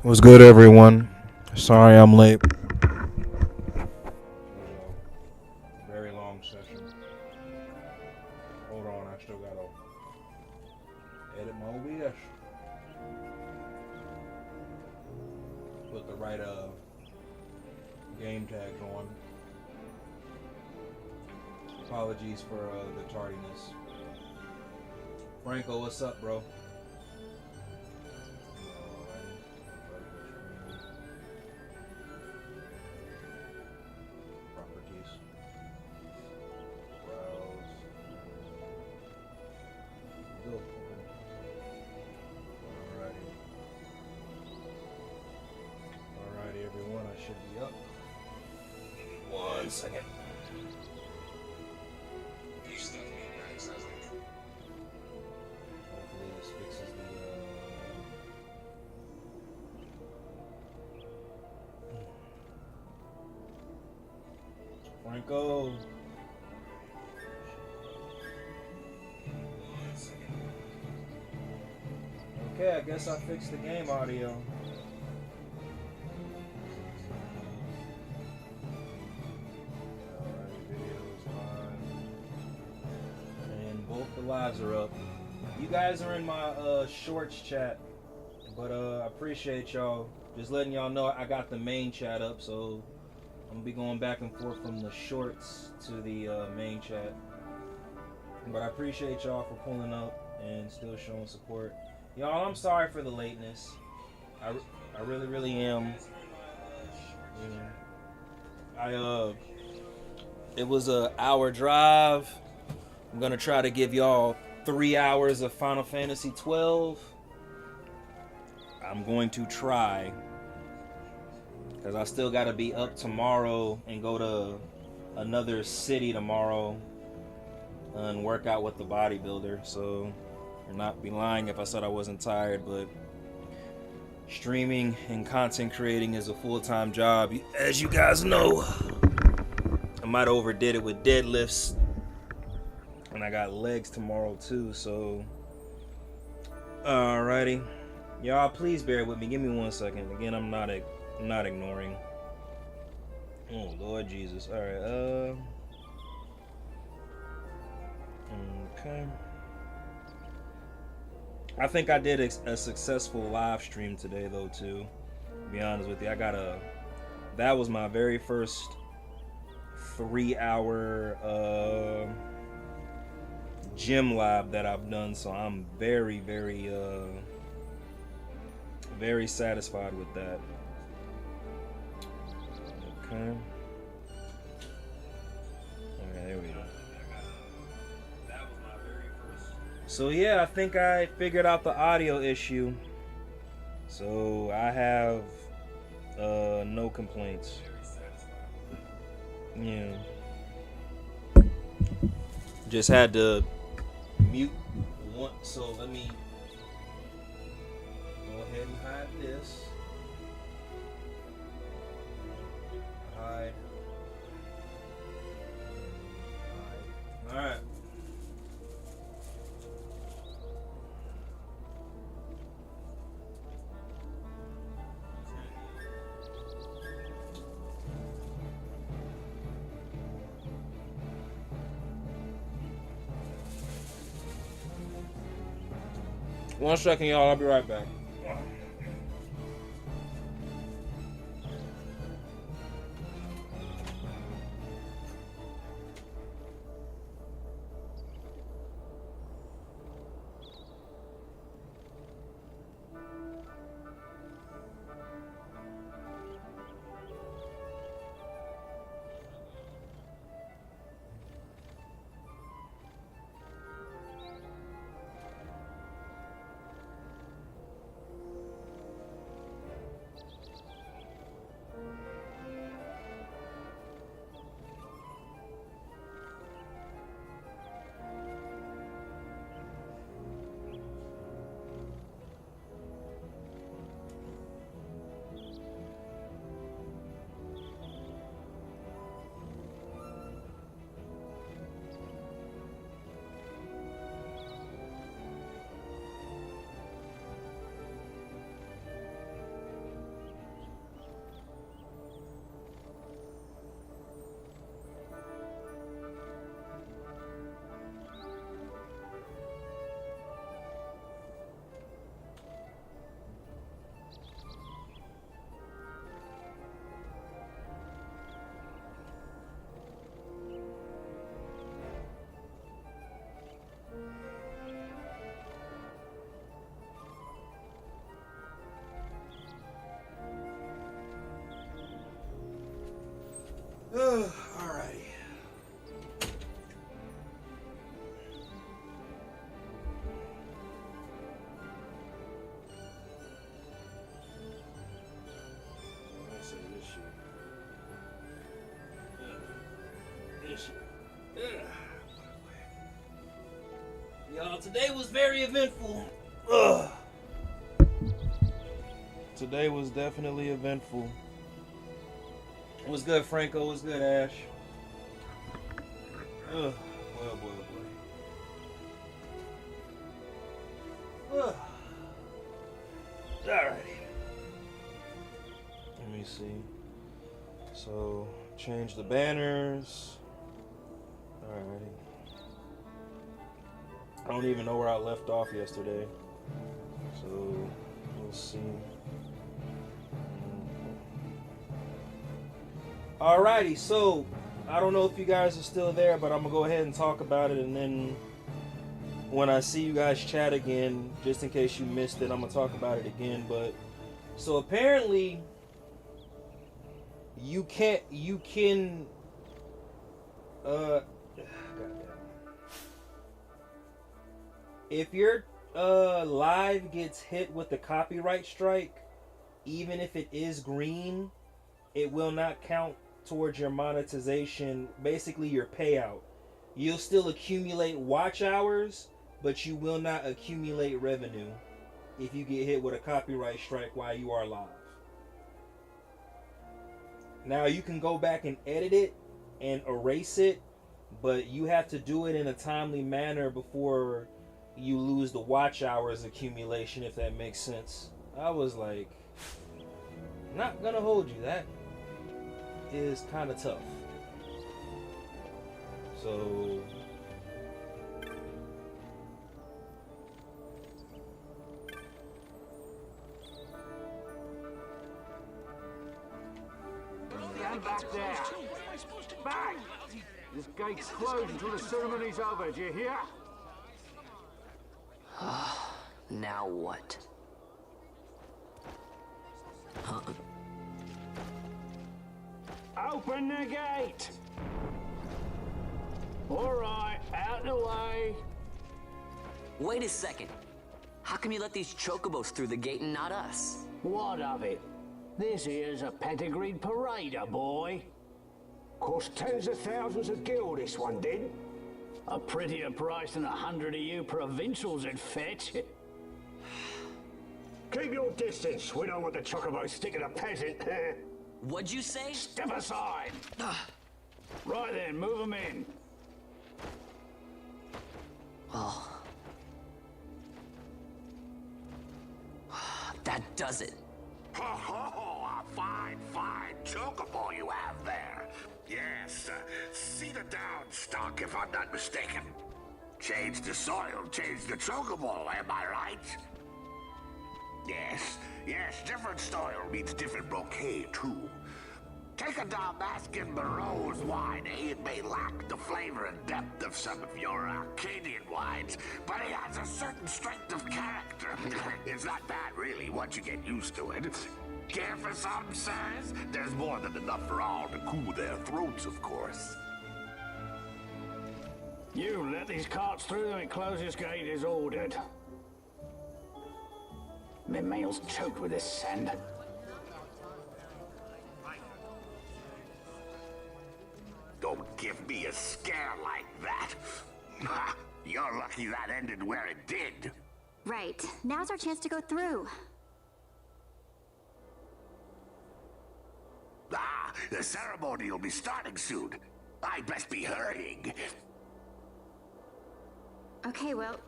What's good, everyone? Sorry I'm late. Very long session. Hold on, I still gotta edit my OBS. Put the right game tags on. Apologies for the tardiness. Franco, what's up, bro? Properties. Browse. Build plan. Alrighty, everyone. I should be up. Give me 1 second. Hopefully this fixes the Franco. Okay, I guess I fixed the game audio. Alright, video is fine. And both the lives are up. You guys are in my shorts chat, but I appreciate y'all. Just letting y'all know I got the main chat up, so I'm gonna be going back and forth from the shorts to the main chat. But I appreciate y'all for pulling up and still showing support. Y'all, I'm sorry for the lateness. I really, really am. It was an hour drive. I'm gonna try to give y'all 3 hours of Final Fantasy XII. I'm going to try, because I still gotta be up tomorrow and go to another city tomorrow and work out with the bodybuilder. So I'd not be lying if I said I wasn't tired, but streaming and content creating is a full-time job, as you guys know. I might have overdid it with deadlifts, and I got legs tomorrow too. So alrighty, y'all, please bear with me. Give me 1 second. Again, I'm not ignoring. Oh Lord Jesus. All right. Okay. I think I did a successful live stream today, though, too. To be honest with you, that was my very first 3-hour gym lab that I've done, so I'm very, very, very satisfied with that. Okay. Okay, there we go. So yeah, I think I figured out the audio issue. So I have no complaints. Yeah. Just had to mute one. So let me go ahead and hide this. Hide. All right. One second, y'all. I'll be right back. Alrighty. Let's say this shit. This shit. Y'all, today was very eventful. Today was definitely eventful. What's good, Franco? What's good, Ash? Boy. Alrighty. Let me see. So, change the banners. Alrighty. I don't even know where I left off yesterday. So, we'll see. Alrighty, so I don't know if you guys are still there, but I'm gonna go ahead and talk about it, and then when I see you guys chat again, just in case you missed it, I'm gonna talk about it again. But so apparently you can if your live gets hit with the copyright strike, even if it is green, it will not count towards your monetization, basically your payout. You'll still accumulate watch hours, but you will not accumulate revenue if you get hit with a copyright strike while you are live. Now you can go back and edit it and erase it, but you have to do it in a timely manner before you lose the watch hours accumulation, if that makes sense. I was like, not gonna hold you, that is kind of tough. So stand back there. Back! This gate's closed until the ceremony's over, do you hear? Now what? Huh? Open the gate! Alright, out the way. Wait a second. How come you let these chocobos through the gate and not us? What of it? This here's a pedigreed parader, boy. Cost tens of thousands of gil, this one did. A prettier price than 100 of you provincials would fetch. Keep your distance. We don't want the chocobo sticking a peasant. What'd you say? Step aside. Right then, move them in. Well, that does it. Ho ho ho! A fine, fine chocobo you have there. Yes, cedar down stock if I'm not mistaken. Change the soil, change the chocobo, am I right? Yes, yes, different soil means different bouquet too. Take a Damascus Barreau's wine, eh? It may lack the flavor and depth of some of your Arcadian wines, but it has a certain strength of character. It's not bad, really, once you get used to it. Care for some, sirs? There's more than enough for all to cool their throats, of course. You let these carts through and close this gate as ordered. My mail's choked with this sand. Don't give me a scare like that. You're lucky that ended where it did. Right. Now's our chance to go through. The ceremony will be starting soon. I'd best be hurrying. Okay, well...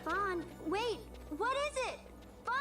Fawn, wait! What is it? Fawn!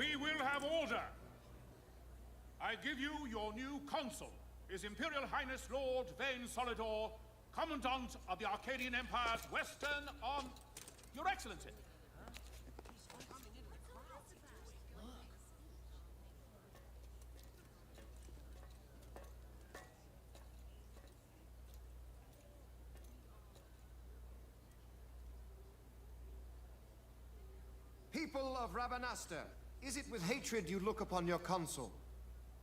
We will have order. I give you your new consul, His Imperial Highness Lord Vane Solidor, Commandant of the Arcadian Empire's Western on... Your Excellency. People of Rabanastre, is it with hatred you look upon your consul?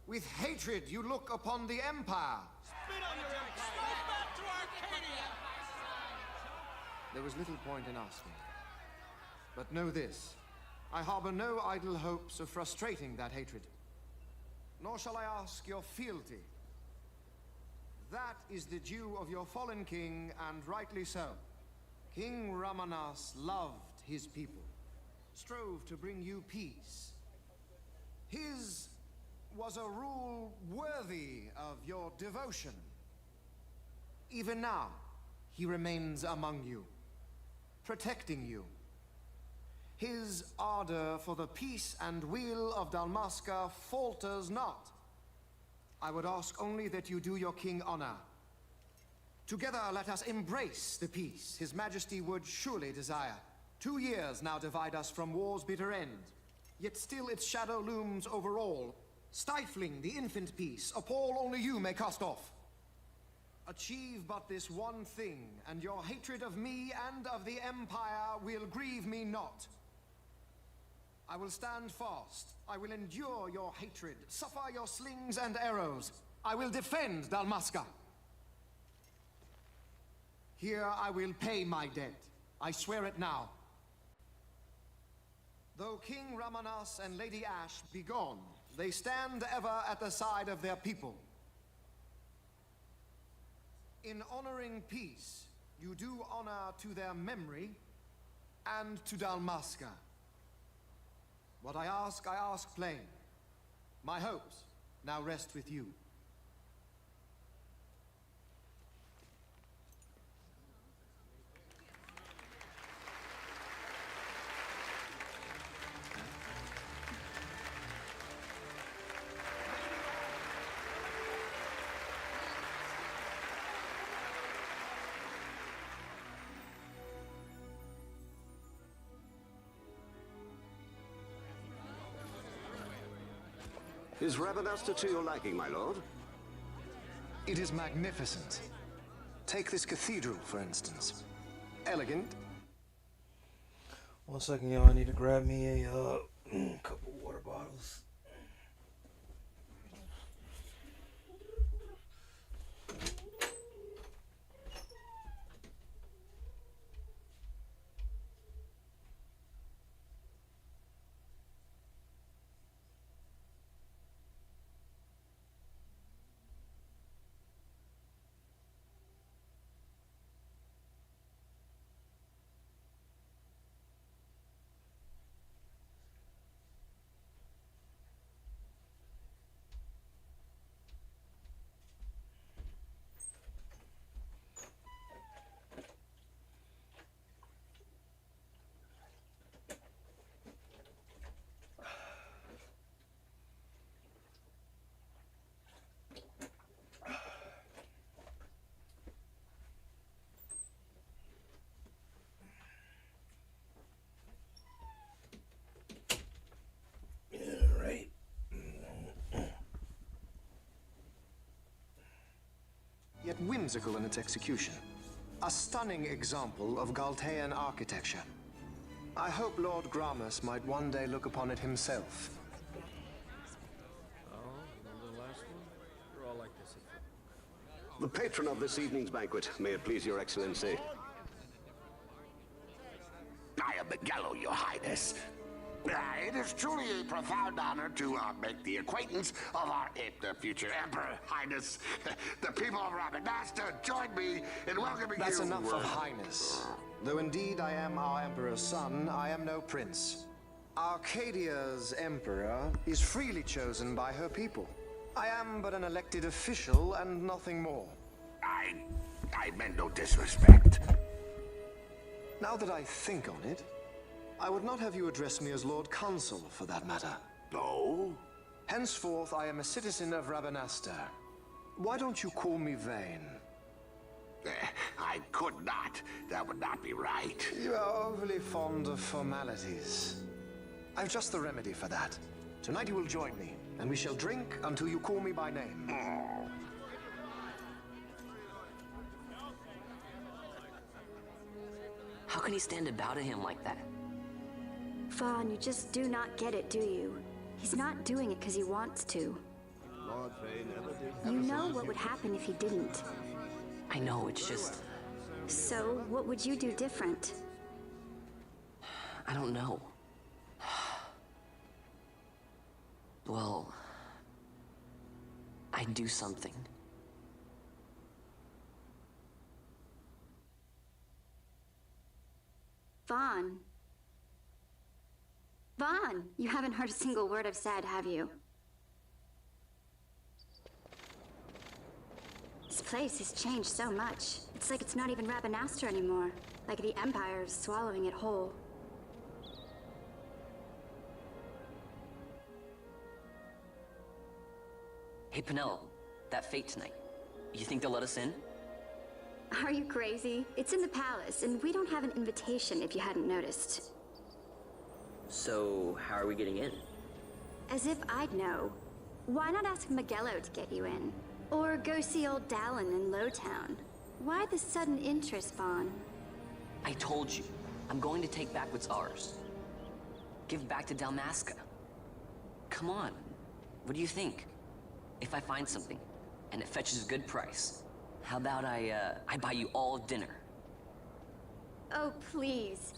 With hatred you look upon the Empire? Spit on your empire! Go back to Arcadia! There was little point in asking. But know this, I harbor no idle hopes of frustrating that hatred. Nor shall I ask your fealty. That is the due of your fallen king, and rightly so. King Ramanas loved his people, strove to bring you peace. His was a rule worthy of your devotion. Even now, he remains among you, protecting you. His ardor for the peace and weal of Dalmasca falters not. I would ask only that you do your king honor. Together let us embrace the peace His Majesty would surely desire. 2 years now divide us from war's bitter end, yet still its shadow looms over all, stifling the infant peace a pall only you may cast off. Achieve but this one thing, and your hatred of me and of the Empire will grieve me not. I will stand fast. I will endure your hatred, suffer your slings and arrows. I will defend Dalmasca. Here I will pay my debt. I swear it now. Though King Ramanas and Lady Ash be gone, they stand ever at the side of their people. In honoring peace, you do honor to their memory and to Dalmasca. What I ask plain. My hopes now rest with you. Is Rabanastre to your liking, my lord? It is magnificent. Take this cathedral, for instance. Elegant. 1 second, y'all. I need to grab me a couple water bottles. Yet whimsical in its execution. A stunning example of Galtean architecture. I hope Lord Gramus might one day look upon it himself. The patron of this evening's banquet, may it please your excellency. I am Miguel, your highness. It is truly a profound honor to make the acquaintance of our future emperor, highness. The people of Rabanastre join me in welcoming you. That's enough of highness. Though indeed I am our emperor's son, I am no prince. Arcadia's emperor is freely chosen by her people. I am but an elected official and nothing more. I meant no disrespect. Now that I think on it, I would not have you address me as Lord Consul, for that matter. Oh? Henceforth, I am a citizen of Rabanastre. Why don't you call me Vane? I could not. That would not be right. You are overly fond of formalities. I've just the remedy for that. Tonight you will join me, and we shall drink until you call me by name. Oh. How can he stand about him like that? Fawn, you just do not get it, do you? He's not doing it because he wants to. You know what would happen if he didn't. I know, it's just... So, what would you do different? I don't know. Well... I'd do something. Vaughn. Vaughn, you haven't heard a single word I've said, have you? This place has changed so much. It's like it's not even Rabanastre anymore. Like the Empire is swallowing it whole. Hey, Penel, that fete tonight. You think they'll let us in? Are you crazy? It's in the palace, and we don't have an invitation if you hadn't noticed. So, how are we getting in? As if I'd know. Why not ask Magello to get you in? Or go see old Dallin in Lowtown? Why the sudden interest, Vaughn? I told you, I'm going to take back what's ours. Give back to Dalmasca. Come on, what do you think? If I find something, and it fetches a good price, how about I buy you all dinner? Oh, please.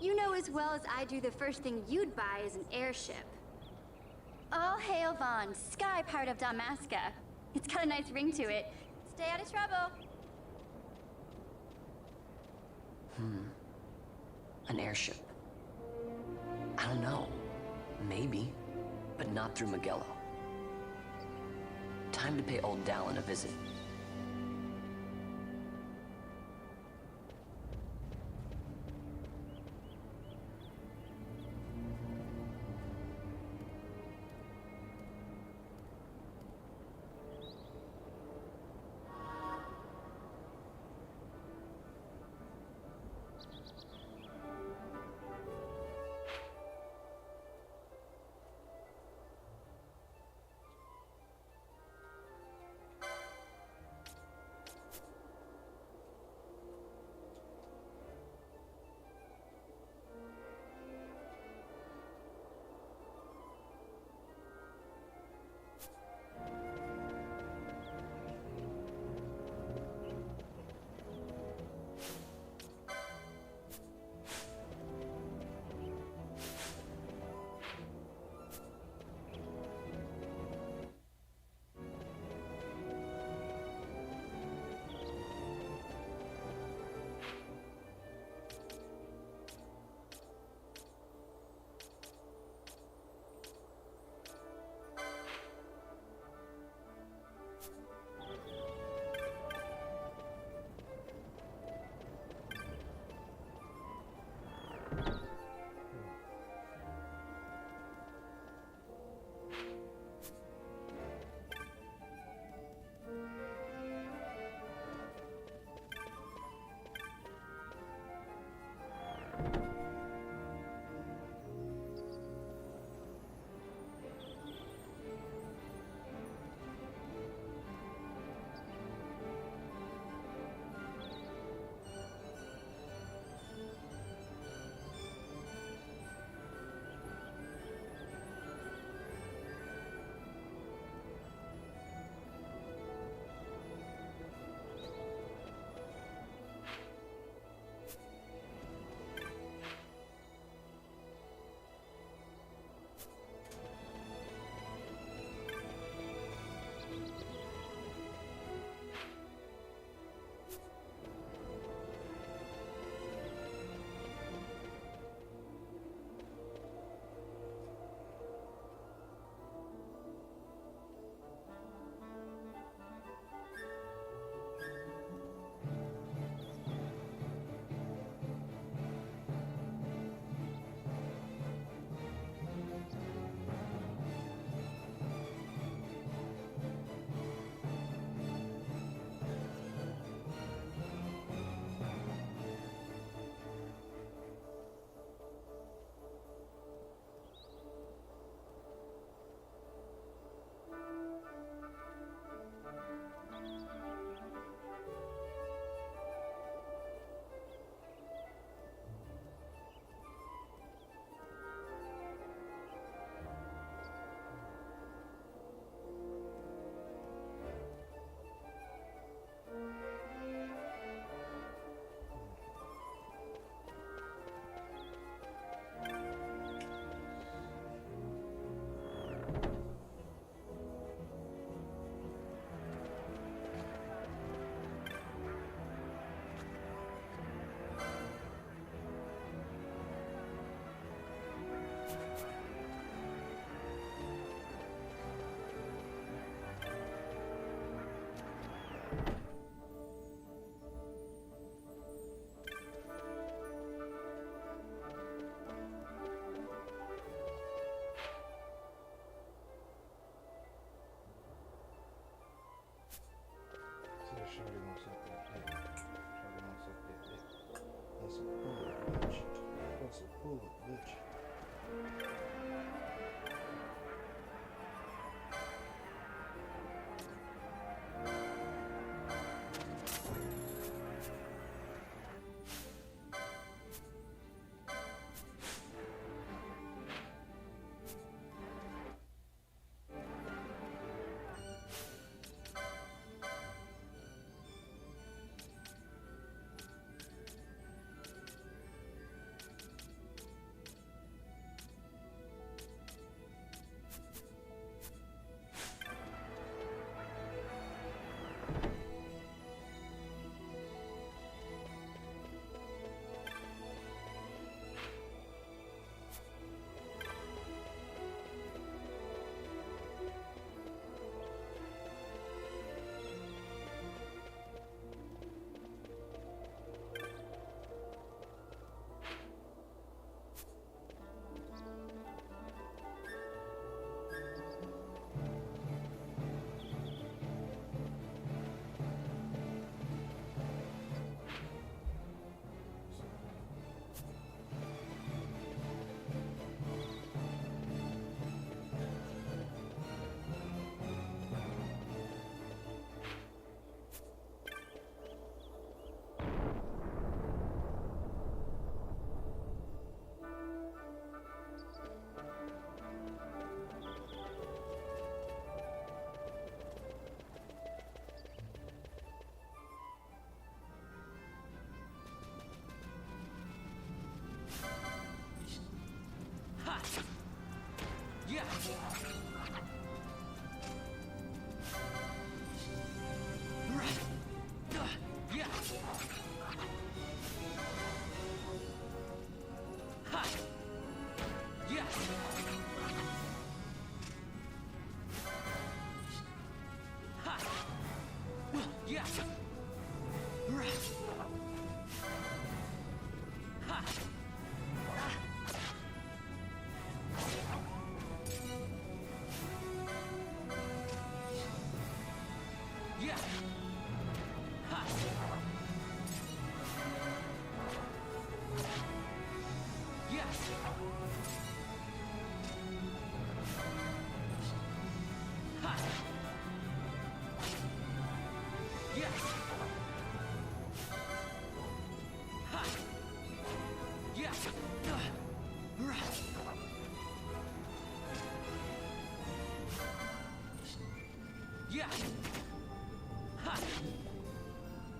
You know as well as I do the first thing you'd buy is an airship. All hail Vaughn, Sky Pirate of Dalmasca. It's got a nice ring to it. Stay out of trouble. An airship. I don't know. Maybe, but not through Magello. Time to pay old Dallin a visit.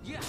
Yeah.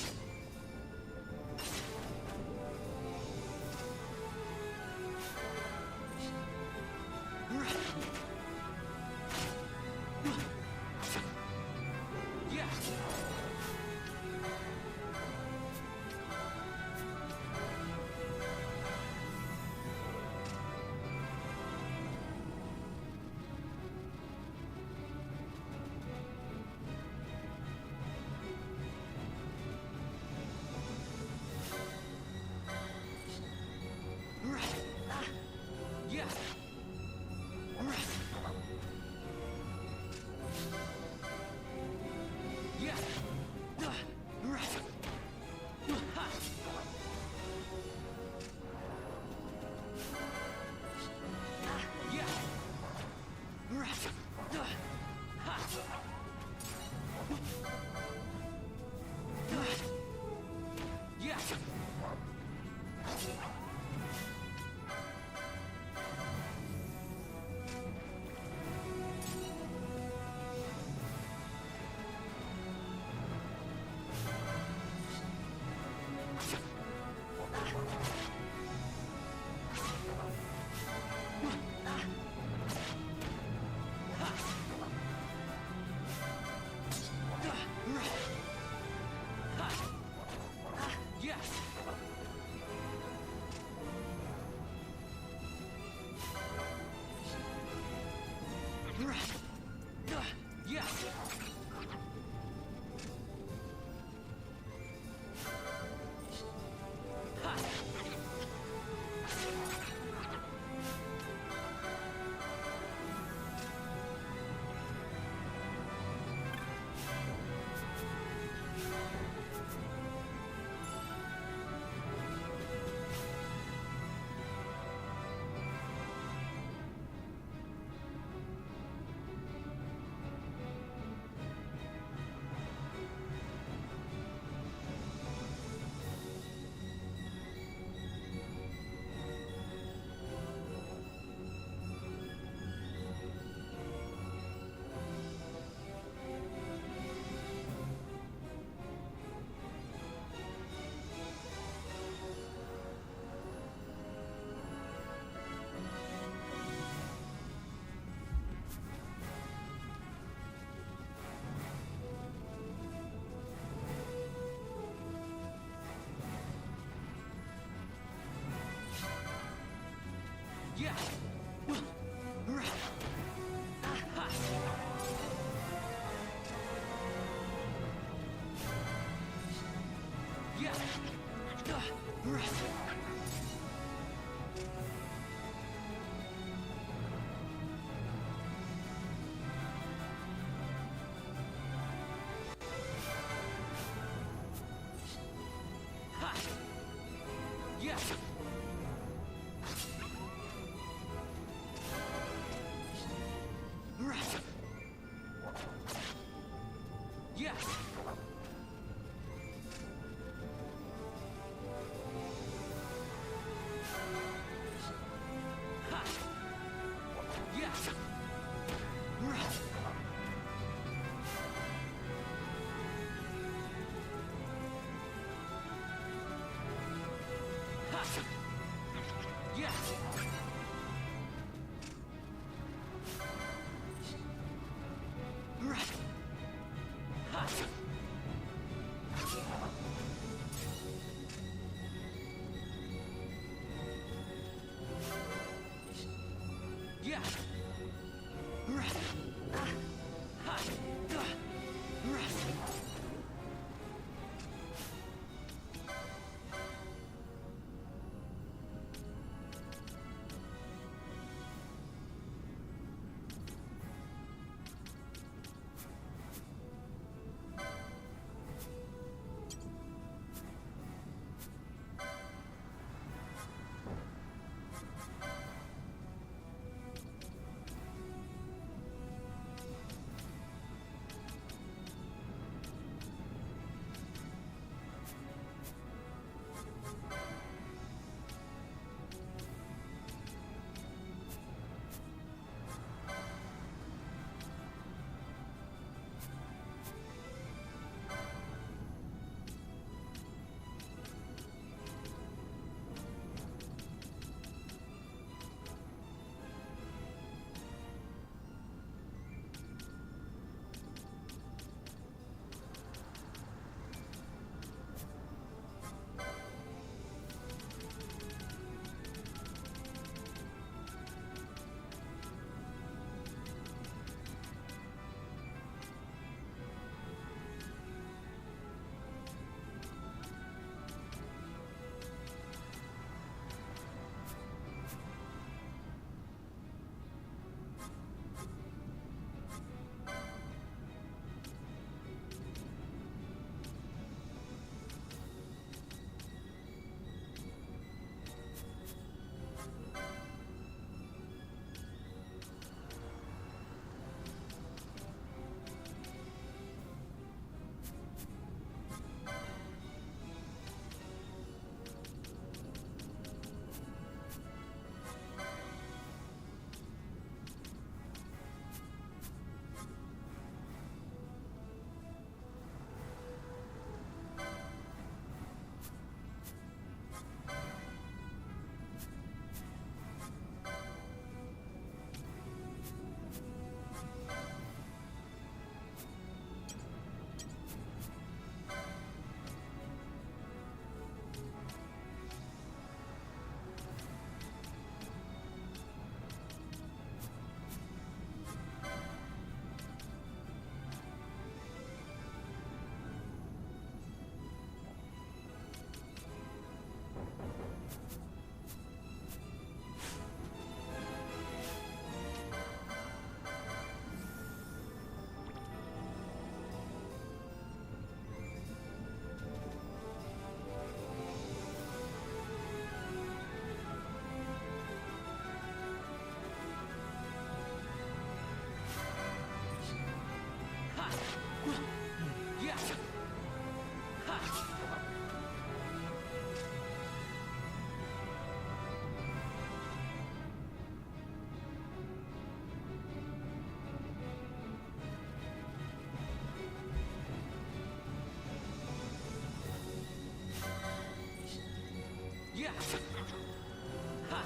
Ha.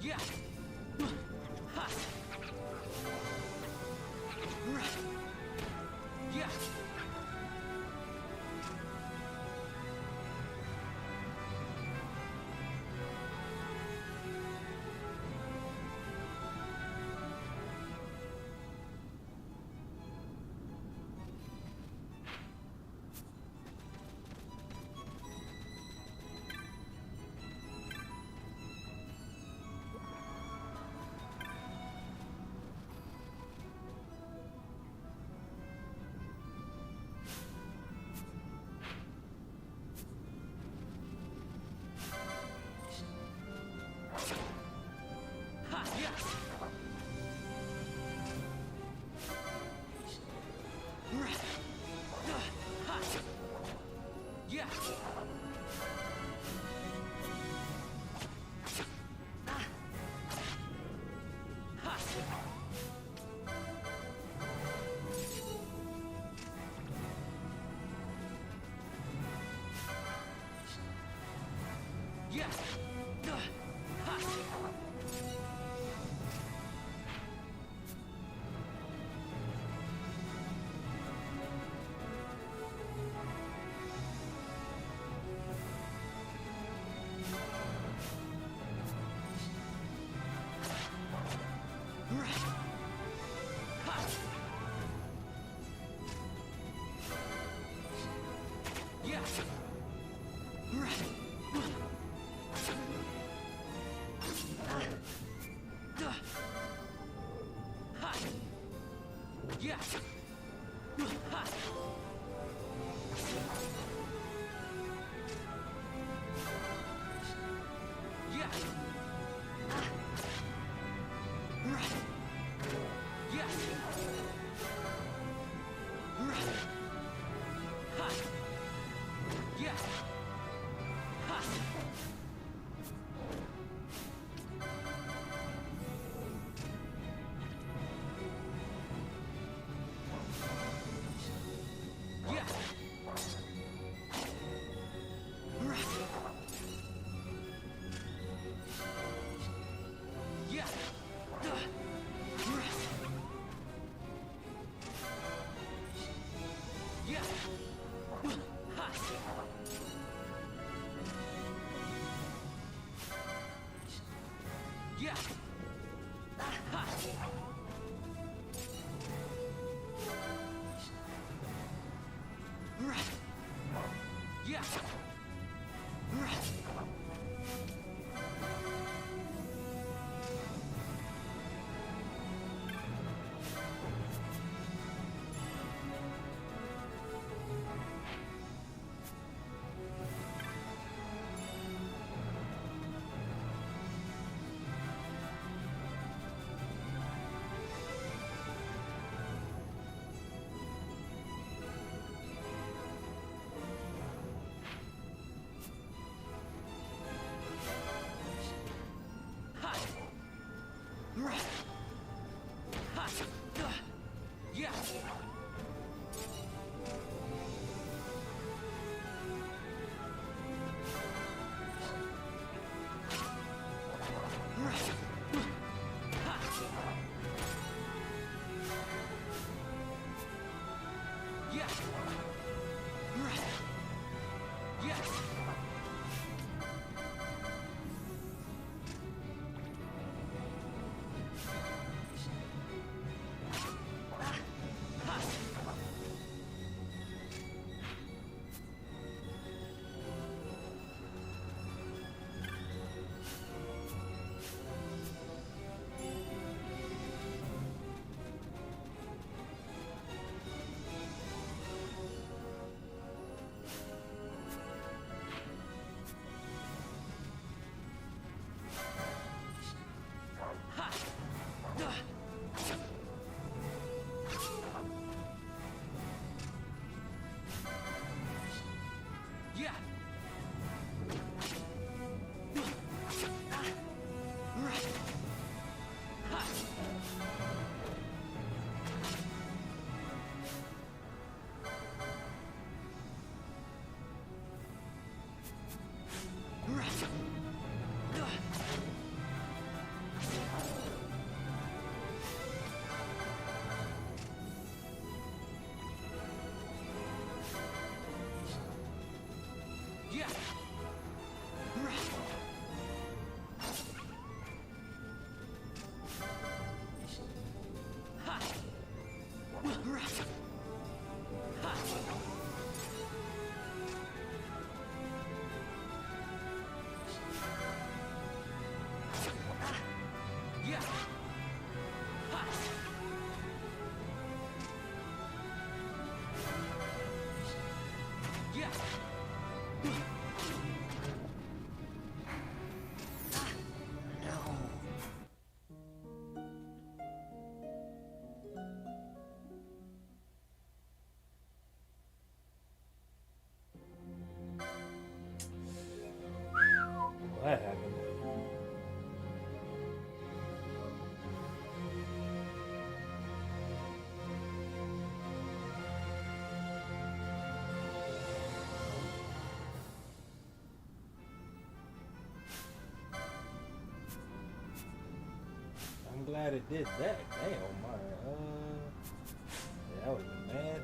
Yeah. Yeah. Ha. Yeah. Ha. Yeah. Yeah. Yeah. Yeah. That happened. I'm glad it did that. Damn, my yeah, I would have been mad.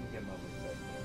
You get my way back there.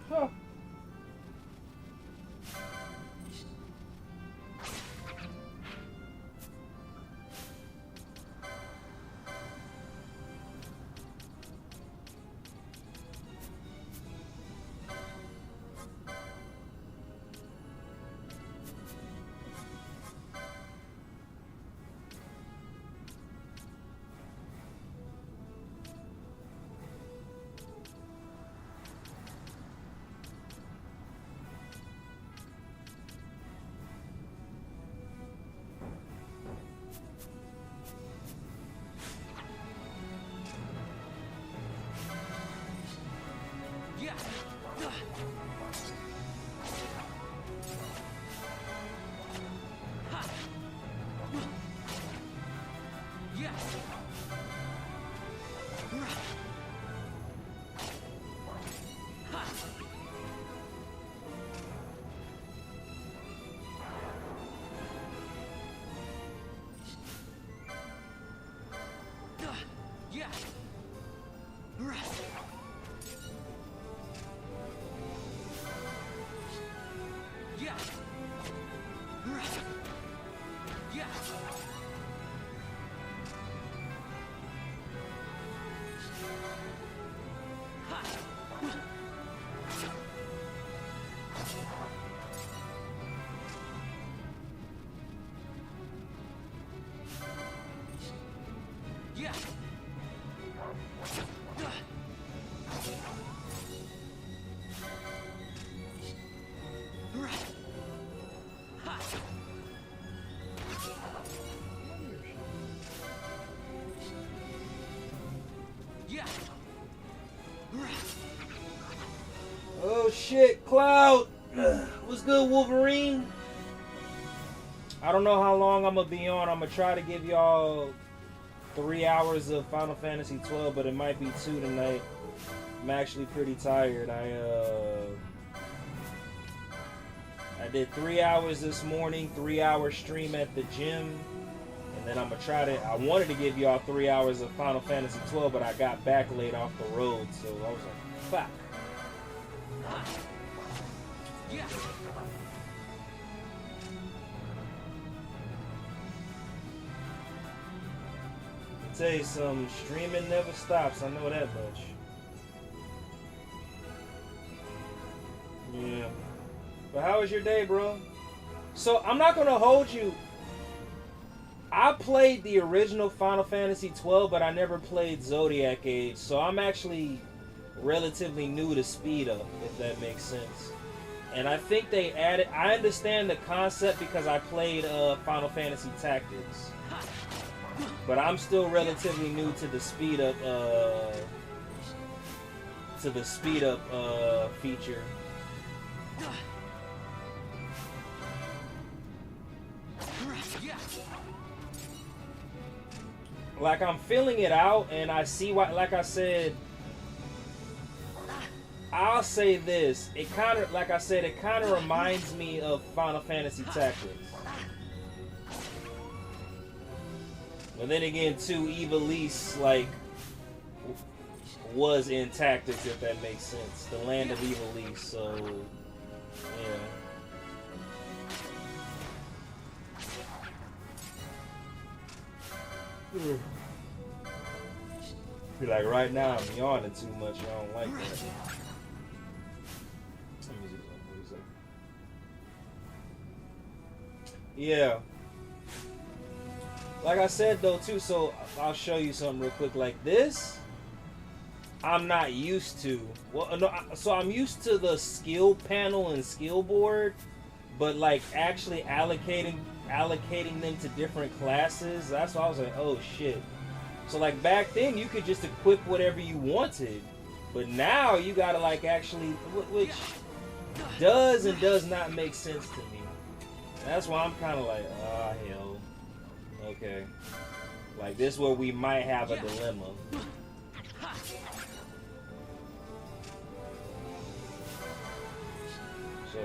Huh. Oh shit, Cloud! What's good, Wolverine? I don't know how long I'm gonna be on. I'm gonna try to give y'all 3 hours of Final Fantasy XII, but it might be 2 tonight. I'm actually pretty tired. I did 3 hours this morning, 3-hour stream at the gym, and then I'm gonna try to. I wanted to give y'all 3 hours of Final Fantasy XII, but I got back late off the road, so I was like, fuck. I tell you something, streaming never stops. I know that much. Yeah. But how was your day, bro? So I'm not gonna hold you. I played the original Final Fantasy XII, but I never played Zodiac Age, so I'm actually relatively new to Speed Up, if that makes sense. And I think they added. I understand the concept because I played Final Fantasy Tactics, but I'm still relatively new to the Speed Up. Feature. Like, I'm feeling it out, and I see why. Like I said, I'll say this. It kind of, like I said, it kind of reminds me of Final Fantasy Tactics. But then again, too, Ivalice, like, was in Tactics, if that makes sense. The land of Ivalice, so, yeah. Feel like right now I'm yawning too much. I don't like that. Yeah. Like I said though too, so I'll show you something real quick. Like this, I'm not used to. Well, no, so I'm used to the skill panel and skill board, but like actually allocating them to different classes. That's why I was like, oh shit. So like back then you could just equip whatever you wanted, but now you gotta like actually, which does and does not make sense to me. That's why I'm kind of like, ah, hell. Okay. Like this is where we might have a dilemma. So.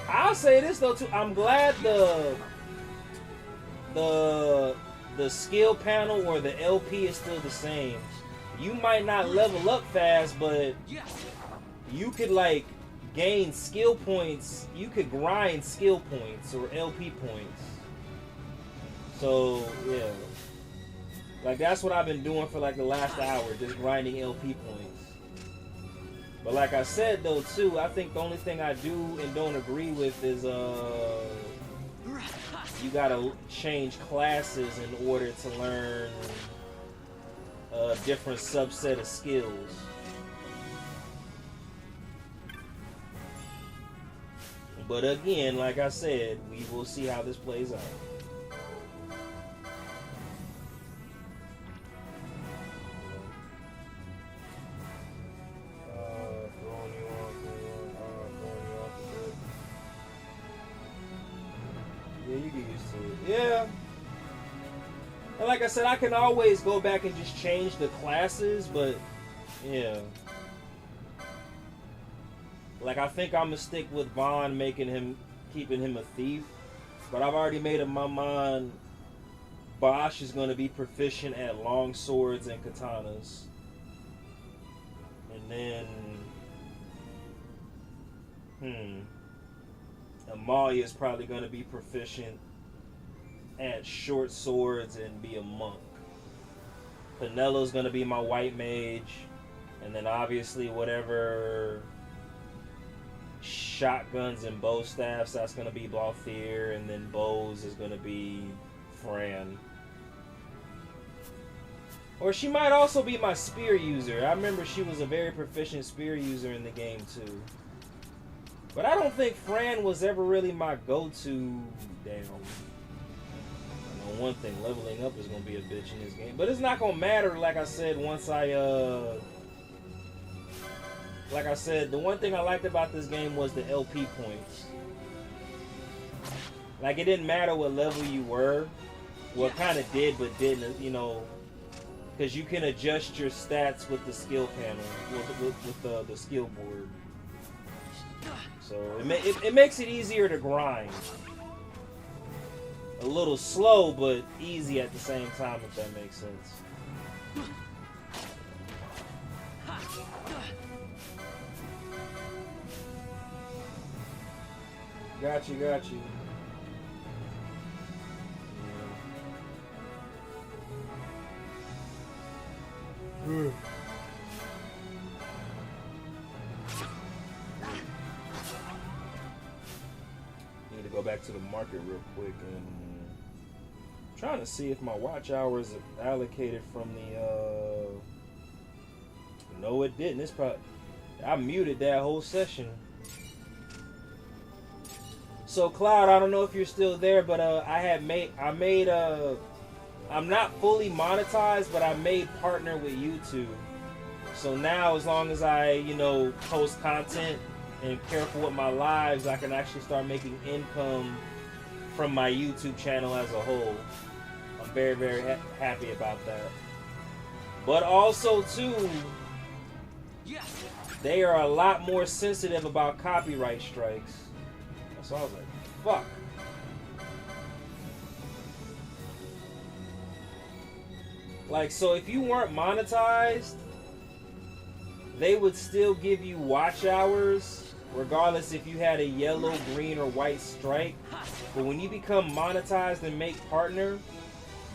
I'll say this though too. I'm glad the the skill panel or the LP is still the same. You might not level up fast, but you could like gain skill points. You could grind skill points or LP points. So yeah, like that's what I've been doing for like the last hour, just grinding LP points. But like I said though too, I think the only thing I do and don't agree with is you gotta change classes in order to learn a different subset of skills. But again, like I said, we will see how this plays out. Yeah, you get used to it. Yeah. And like I said, I can always go back and just change the classes, but yeah. Like I think I'm gonna stick with Vaughn, keeping him a thief. But I've already made up my mind Bosch is gonna be proficient at long swords and katanas. And then Amalia is probably going to be proficient at short swords and be a monk. Penelo's going to be my white mage. And then obviously whatever shotguns and bow staffs, that's going to be Balthier. And then bows is going to be Fran. Or she might also be my spear user. I remember she was a very proficient spear user in the game too. But I don't think Fran was ever really my go-to. Damn. I know one thing, leveling up is going to be a bitch in this game. But it's not going to matter, like I said, once like I said, the one thing I liked about this game was the LP points. Like, it didn't matter what level you were. Well, it kind of did, but didn't, you know. Because you can adjust your stats with the skill panel, with the skill board. So it makes it easier to grind. A little slow, but easy at the same time, if that makes sense. Got you. Yeah. Need to go back to the market real quick and trying to see if my watch hours are allocated from the no, it didn't. It's probably I muted that whole session. So Cloud, I don't know if you're still there, but I'm not fully monetized, but I made partner with YouTube. So now as long as I, post content and careful with my lives, I can actually start making income from my YouTube channel as a whole. I'm very, very happy about that. But also, too, they are a lot more sensitive about copyright strikes. So I was like, fuck. Like, so if you weren't monetized, they would still give you watch hours, regardless if you had a yellow, green, or white strike. But when you become monetized and make partner,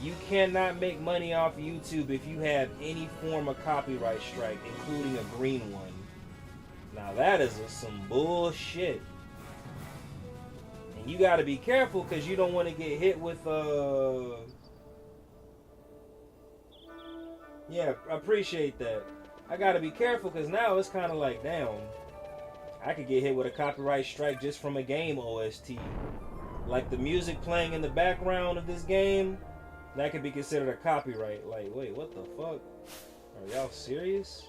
you cannot make money off YouTube if you have any form of copyright strike, including a green one. Now that is some bullshit. And you gotta be careful because you don't want to get hit with Yeah, I appreciate that. I gotta be careful because now it's kind of like, damn, I could get hit with a copyright strike just from a game OST. Like the music playing in the background of this game, that could be considered a copyright. Like, wait, what the fuck? Are y'all serious?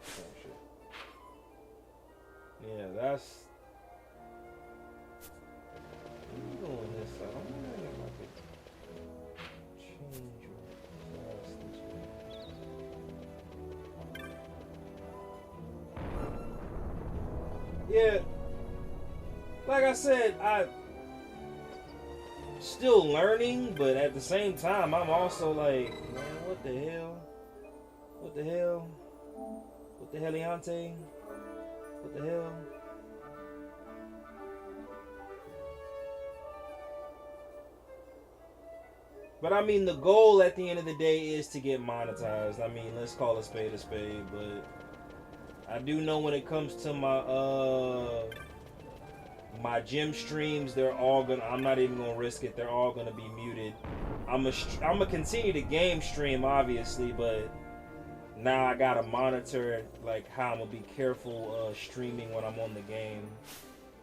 Oh, shit. Yeah, that's... I'm doing this. I don't know if I could change your class. Yeah. Like I said, still learning, but at the same time, I'm also like, man, what the hell? What the hell? What the heliante? What the hell? But I mean, the goal at the end of the day is to get monetized. I mean, let's call a spade, but I do know when it comes to my gym streams, they're all gonna, I'm not even gonna risk it, they're all gonna be muted. I'm gonna continue to game stream, obviously, but now I gotta monitor like how I'm gonna be careful streaming when I'm on the game.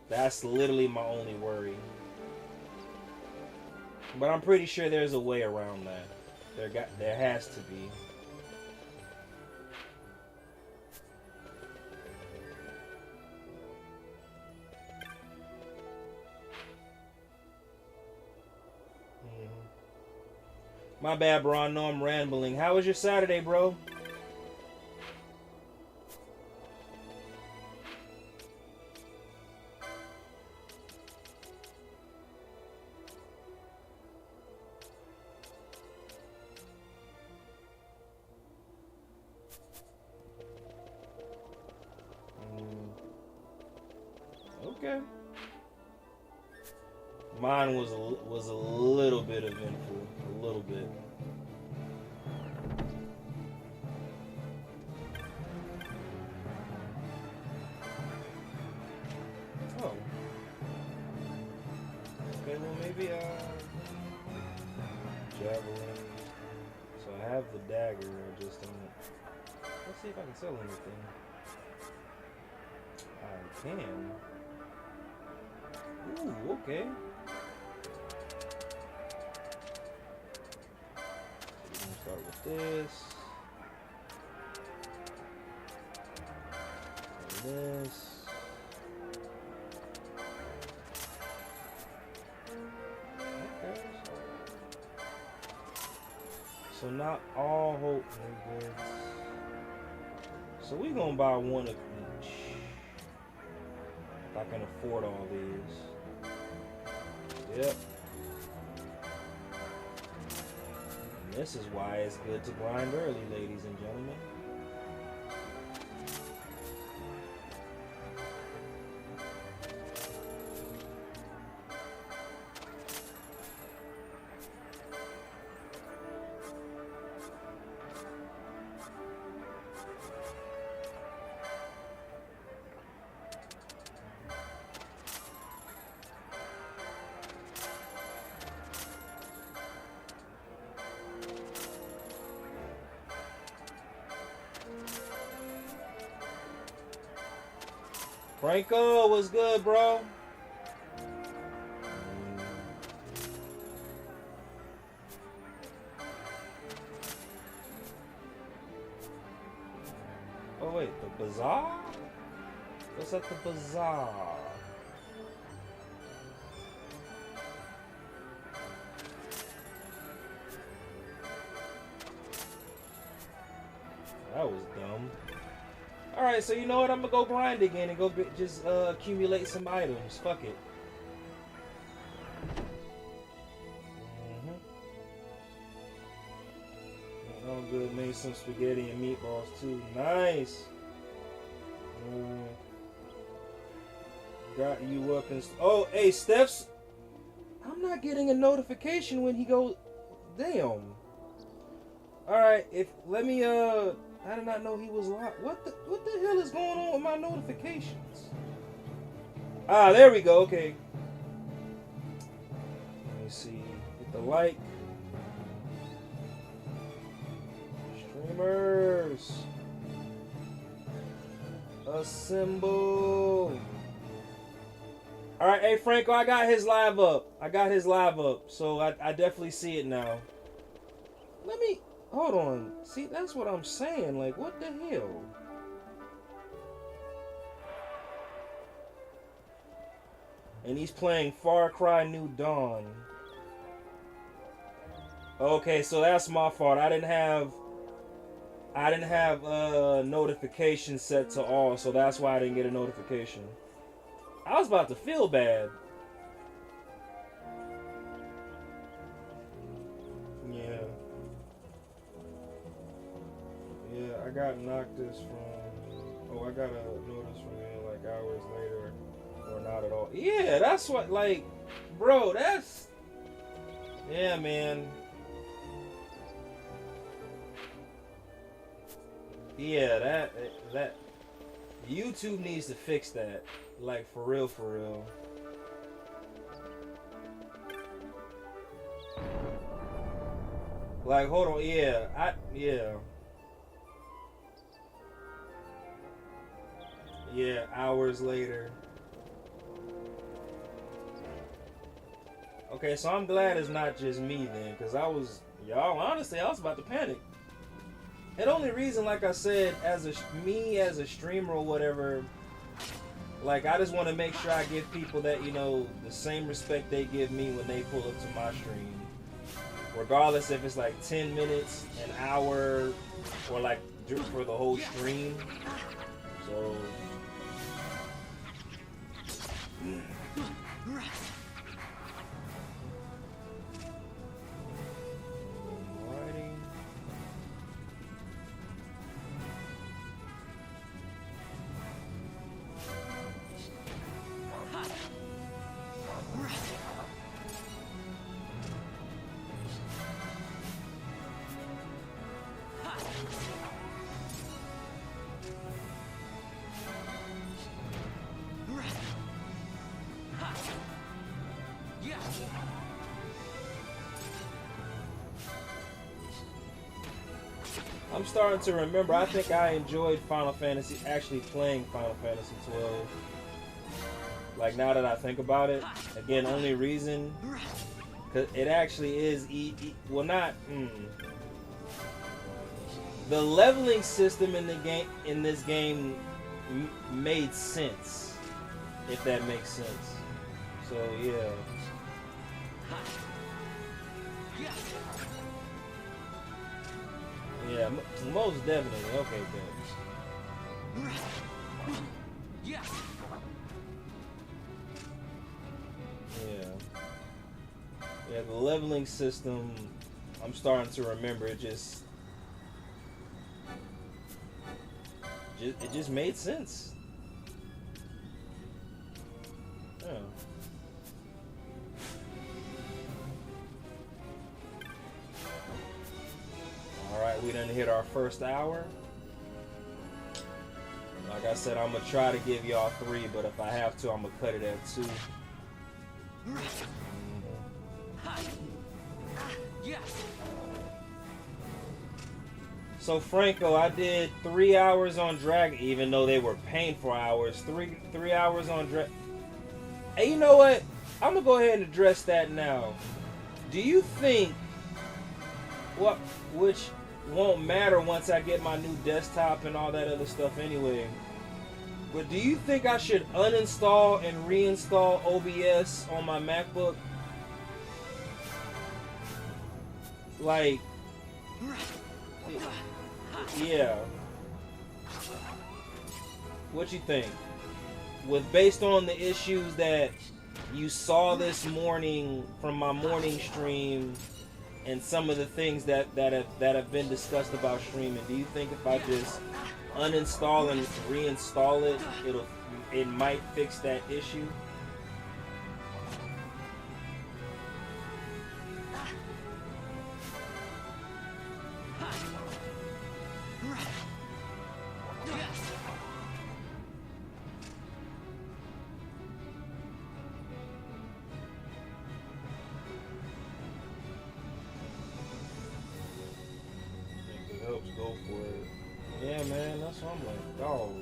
That's literally my only worry. But I'm pretty sure there's a way around that. There has to be. My bad, bro. I know I'm rambling. How was your Saturday, bro? Okay. Mine was a little bit eventful, a little bit. Oh. Okay, well maybe javelin. So I have the dagger. I just don't. Let's see if I can sell anything. I can. Ooh, okay. So we're gonna start with this. And this. Okay. So not all hope and goods. So we're gonna buy one of each. If I can afford all these. Yep. And this is why it's good to grind early, ladies and gentlemen. Franco, what's good, bro? Oh wait, the bazaar? What's at the bazaar? That was dumb. Alright, so you know what? I'm gonna go grind again and go just accumulate some items. Fuck it. All good. Made some spaghetti and meatballs too. Nice. Got you up and... Oh, hey, Steph's... I'm not getting a notification when he goes... Damn. Alright, let me, I did not know he was live. What the hell is going on with my notifications? Ah, there we go. Okay. Let me see. Hit the like. Streamers. Assemble. Alright, hey Franco, I got his live up. So I definitely see it now. Let me... Hold on. See, that's what I'm saying. Like, what the hell? And he's playing Far Cry New Dawn. Okay, so that's my fault. I didn't have notifications set to all, so that's why I didn't get a notification. I was about to feel bad. I got knocked this from. Oh, I got a notice from it like hours later, or not at all. Yeah, that's what. Like, bro, that's. Yeah, man. Yeah, that YouTube needs to fix that. Like, for real, for real. Like, hold on, yeah, yeah, hours later. Okay, so I'm glad it's not just me then, because y'all, honestly, I was about to panic. And the only reason, like I said, as a streamer or whatever, like, I just want to make sure I give people that, you know, the same respect they give me when they pull up to my stream. Regardless if it's like 10 minutes, an hour, or like for the whole stream. So. Alrighty. I'm starting to remember. I think I enjoyed Final Fantasy, actually playing Final Fantasy XII. Like, now that I think about it, again, only reason, cause it actually is well, not. The leveling system in the game, in this game, made sense, if that makes sense. So yeah. Yeah, most definitely. Okay, good. Yeah. Yeah, the leveling system, I'm starting to remember. It just made sense. Yeah. Alright, we done hit our first hour. Like I said, I'm going to try to give y'all 3, but if I have to, I'm going to cut it at 2. So Franco, I did 3 hours on Dragon, even though they were painful hours. 3 hours on Dragon. Hey, you know what? I'm going to go ahead and address that now. Do you think, which won't matter once I get my new desktop and all that other stuff anyway, but do you think I should uninstall and reinstall OBS on my MacBook? Like, yeah. What you think? Based on the issues that you saw this morning from my morning stream and some of the things that have been discussed about streaming, do you think if I just uninstall and reinstall it, it might fix that issue? Go for it. Yeah, man, that's what I'm like, dog.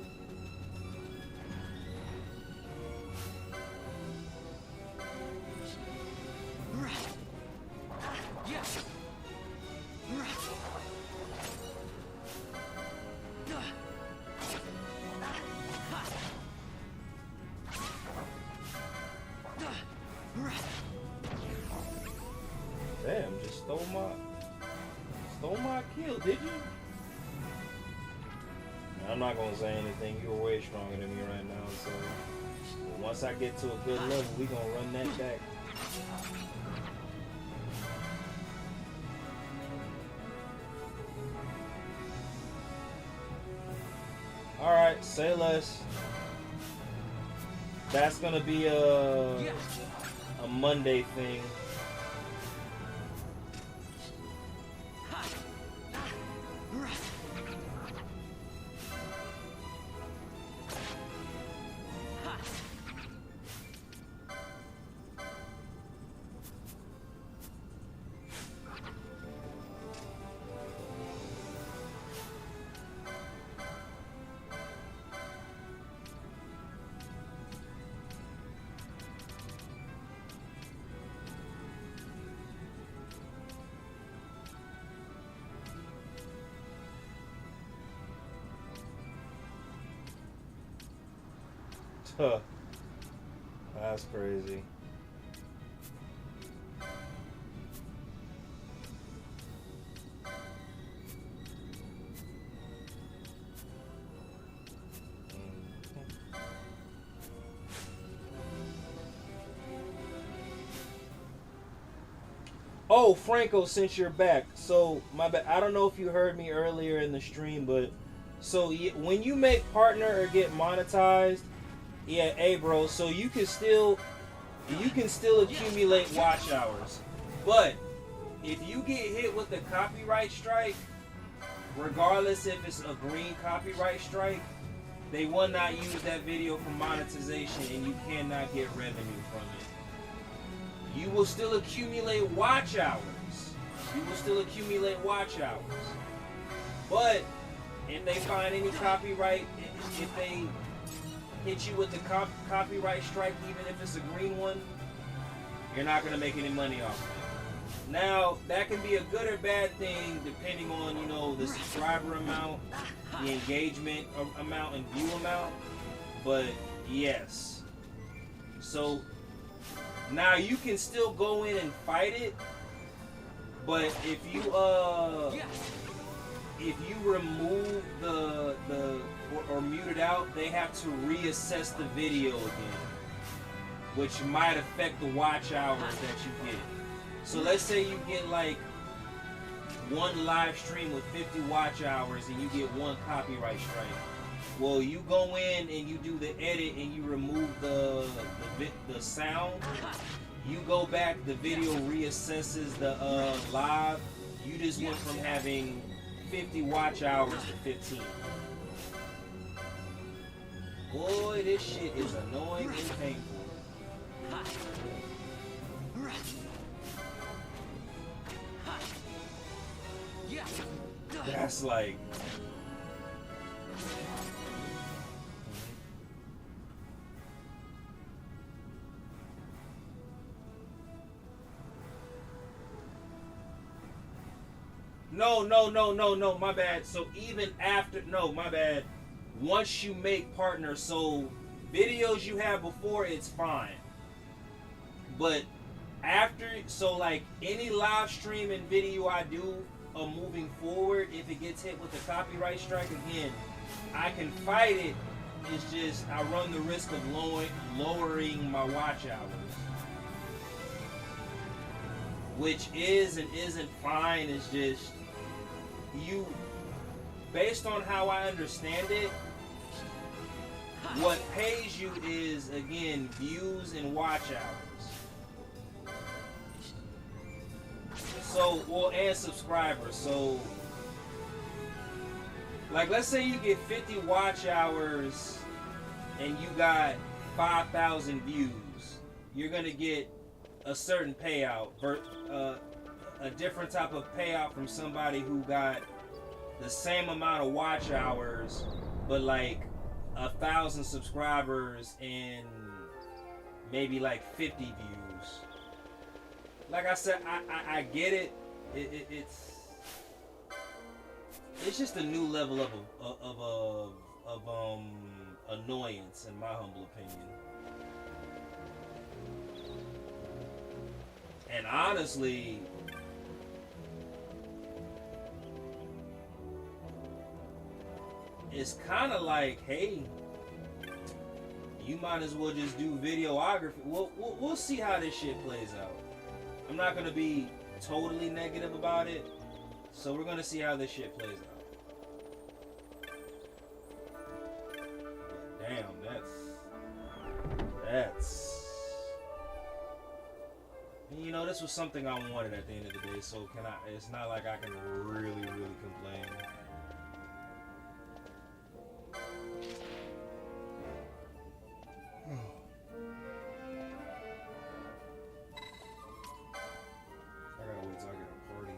Damn, just stole my kill, did you? I'm not gonna say anything. You're way stronger than me right now, so once I get to a good level, we gonna run that back. Alright, say less. That's gonna be a Monday thing. Huh. That's crazy. Oh, Franco, since you're back, so my bad. I don't know if you heard me earlier in the stream, but so when you make partner or get monetized, yeah, hey bro, so you can still accumulate watch hours, but if you get hit with a copyright strike, regardless if it's a green copyright strike, they will not use that video for monetization, and you cannot get revenue from it. You will still accumulate watch hours. You will still accumulate watch hours. But if they find any copyright, if they hit you with the copyright strike, even if it's a green one, you're not going to make any money off of it. Now, that can be a good or bad thing depending on, you know, the subscriber amount, the engagement amount, and view amount. But yes. So now you can still go in and fight it, but if you remove or mute it out, they have to reassess the video again, which might affect the watch hours that you get. So let's say you get like one live stream with 50 watch hours and you get one copyright strike. Well, you go in and you do the edit and you remove the sound. You go back, the video reassesses the live. You just went from having 50 watch hours to 15. Boy, this shit is annoying and painful. That's like... No, my bad. So even after, no, my bad. Once you make partners, so videos you have before, it's fine. But after, so like any live stream and video I do moving forward, if it gets hit with a copyright strike again, I can fight it. It's just I run the risk of lowering my watch hours, which is and isn't fine. It's just you, based on how I understand it, what pays you is, again, views and watch hours. So, well, and subscribers. So, like, let's say you get 50 watch hours and you got 5,000 views. You're gonna get a certain payout, a different type of payout from somebody who got the same amount of watch hours, but like 1,000 subscribers and maybe like 50 views. Like I said, I get it. It's just a new level of annoyance, in my humble opinion. And honestly, it's kind of like, hey, you might as well just do videography. We'll see how this shit plays out. I'm not going to be totally negative about it, so we're going to see how this shit plays out. damn, that's. You know, this was something I wanted at the end of the day, so it's not like I can really complain. I gotta wait till I get a party.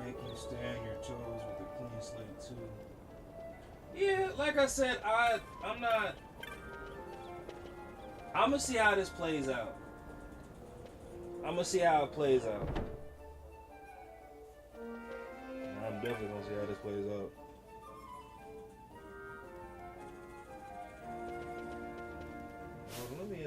Make you stay on your toes with a clean slate too. Yeah, like I said, I'm not. I'm gonna see how this plays out. I'm gonna see how it plays out. I'm definitely gonna see how this plays out. Let me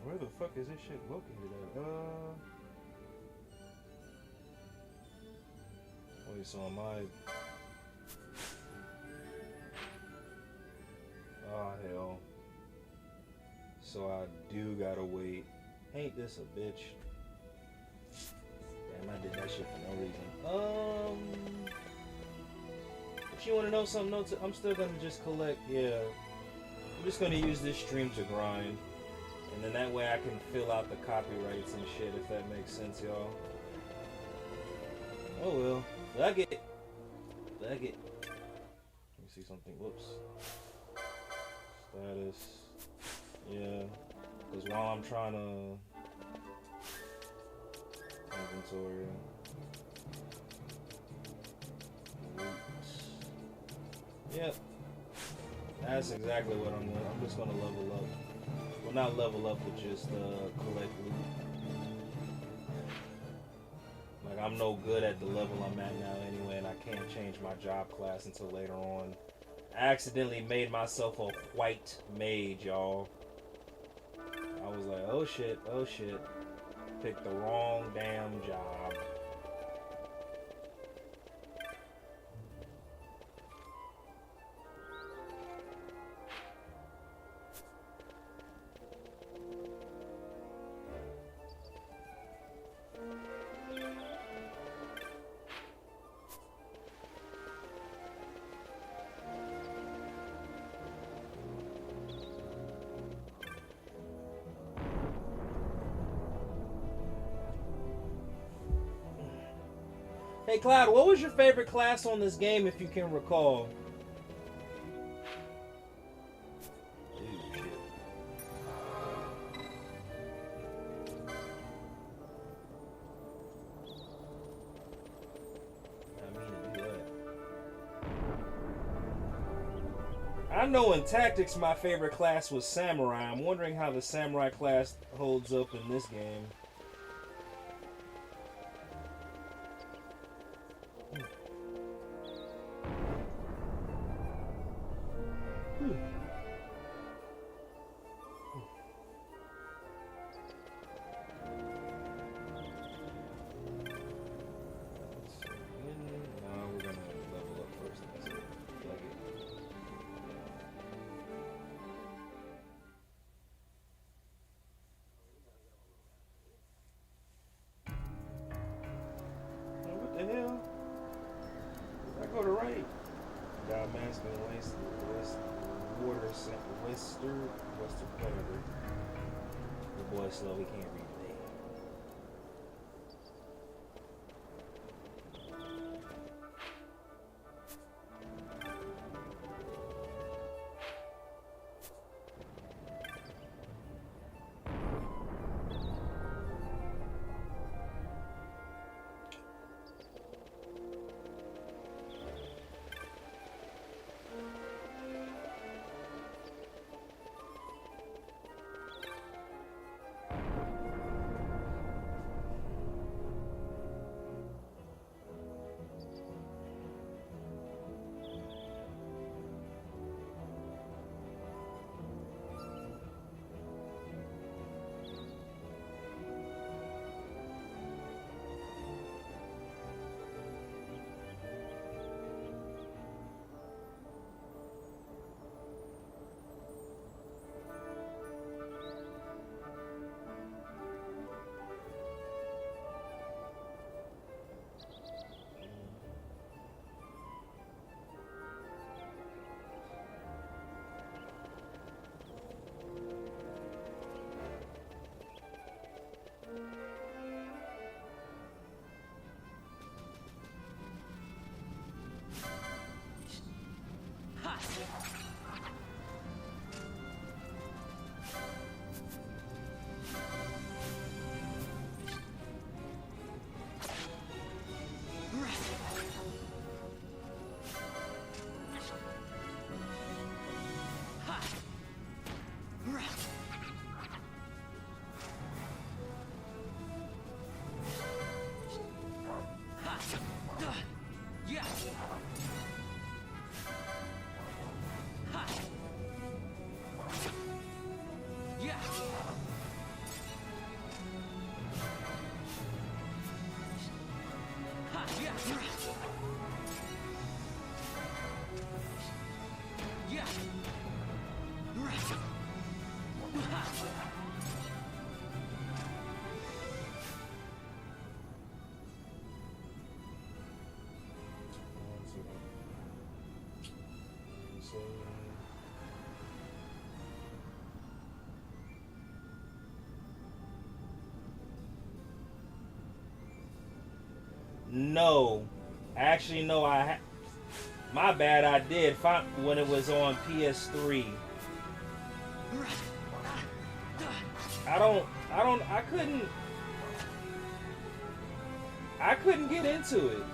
Where the fuck is this shit located at? Wait, so am I? Oh hell. So I do gotta wait. Ain't this a bitch? Damn, I did that shit for no reason. If you wanna know something else, I'm still gonna just collect, yeah. I'm just gonna use this stream to grind. And then that way I can fill out the copyrights and shit, if that makes sense, y'all. Oh well. Fuck it. Let me see something. Whoops. Status. Yeah. Because while I'm trying to... Inventory. Yep. That's exactly what I'm doing. I'm just gonna level up. Well, not level up, but just collect loot. Like, I'm no good at the level I'm at now anyway, and I can't change my job class until later on. I accidentally made myself a white mage, y'all. I was like, oh shit. Picked the wrong damn job. Hey, Cloud, what was your favorite class on this game, if you can recall? I know in Tactics my favorite class was Samurai. I'm wondering how the Samurai class holds up in this game. We're gonna level up first. Like it. What the hell? I go to right. Got masculine waste water western predator. The boy slow, he can't read the name. No, actually, no. My bad. I did when it was on PS3. I couldn't get into it.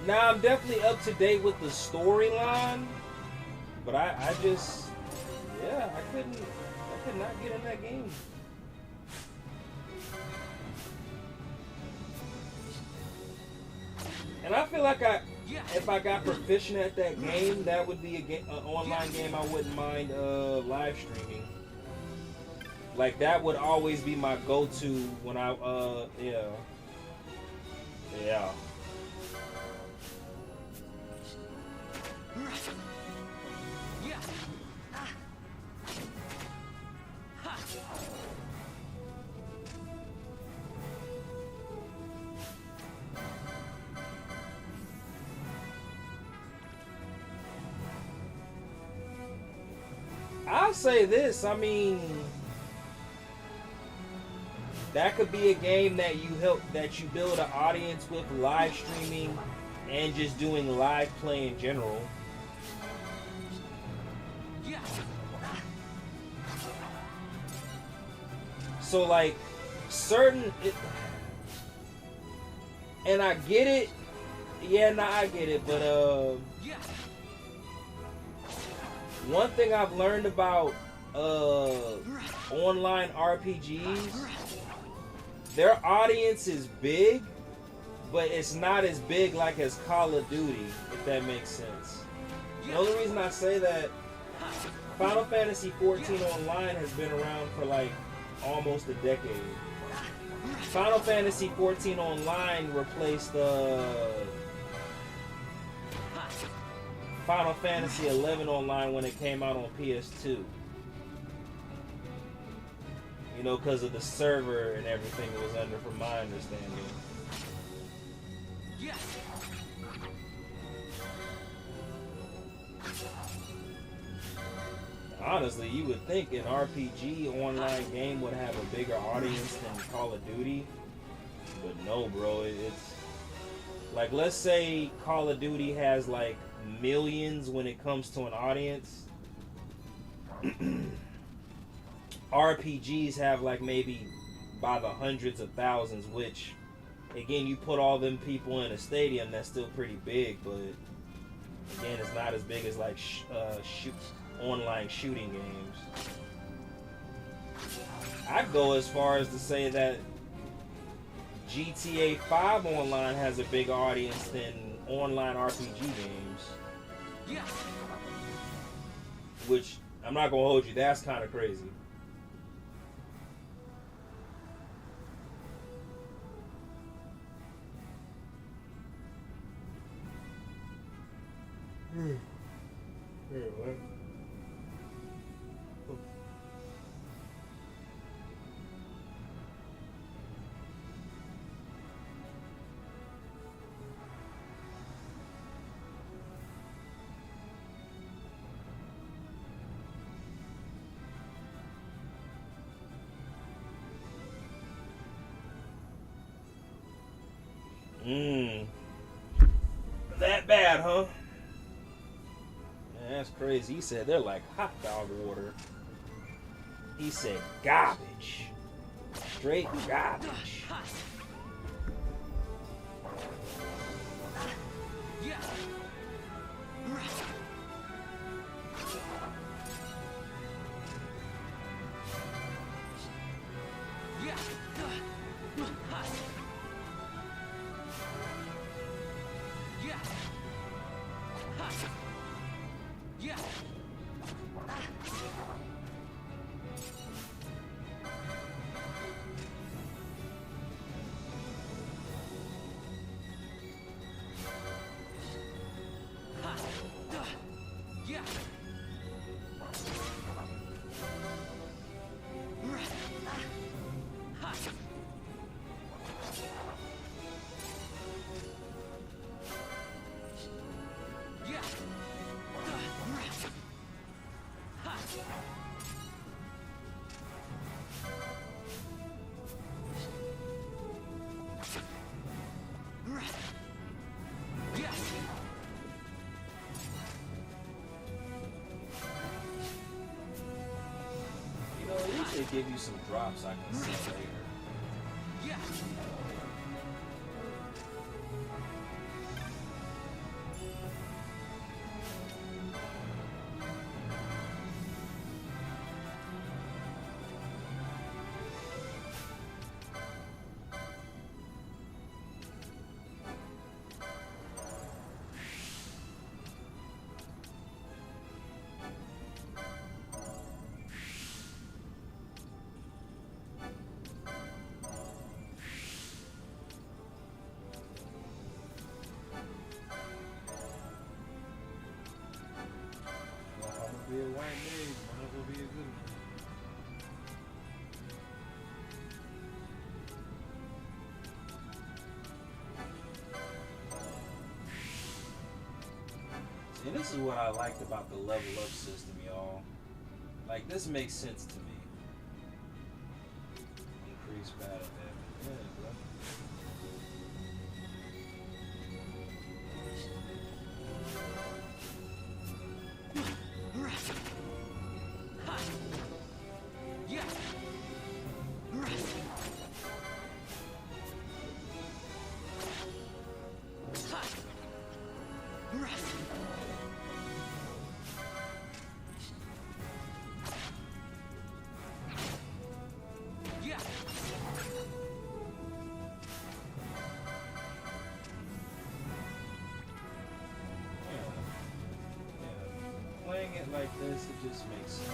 Now I'm definitely up to date with the storyline, but I just, yeah, I could not get in that game. And I feel like if I got proficient at that game, that would be an online game I wouldn't mind live streaming. Like that would always be my go-to when I yeah. I'll say this, I mean, that could be a game that you build an audience with, live streaming and just doing live play in general. So like and I get it. Yeah, nah, I get it, but one thing I've learned about online RPGs, their audience is big, but it's not as big like as Call of Duty, if that makes sense. The only reason I say that, Final Fantasy XIV Online has been around for like almost a decade. Final Fantasy XIV Online replaced Final Fantasy XI Online when it came out on PS2. You know, because of the server and everything it was under, from my understanding. Honestly, you would think an RPG online game would have a bigger audience than Call of Duty. But no, bro. It's like, let's say Call of Duty has like millions when it comes to an audience. RPGs have like maybe by the hundreds of thousands, which again, you put all them people in a stadium, that's still pretty big, but again, it's not as big as like online shooting games. I'd go as far as to say that GTA 5 Online has a bigger audience than online RPG games. Which, I'm not gonna hold you, that's kind of crazy. What? That bad, huh? Man, that's crazy. He said they're like hot dog water. He said garbage. Straight garbage. They give you some drops I can see later. Be a white mage, might as well be a good one. See, this is what I liked about the level up system, y'all. Like, this makes sense to me. increased battle damage. Yeah, bro. Playing it like this, it just makes sense.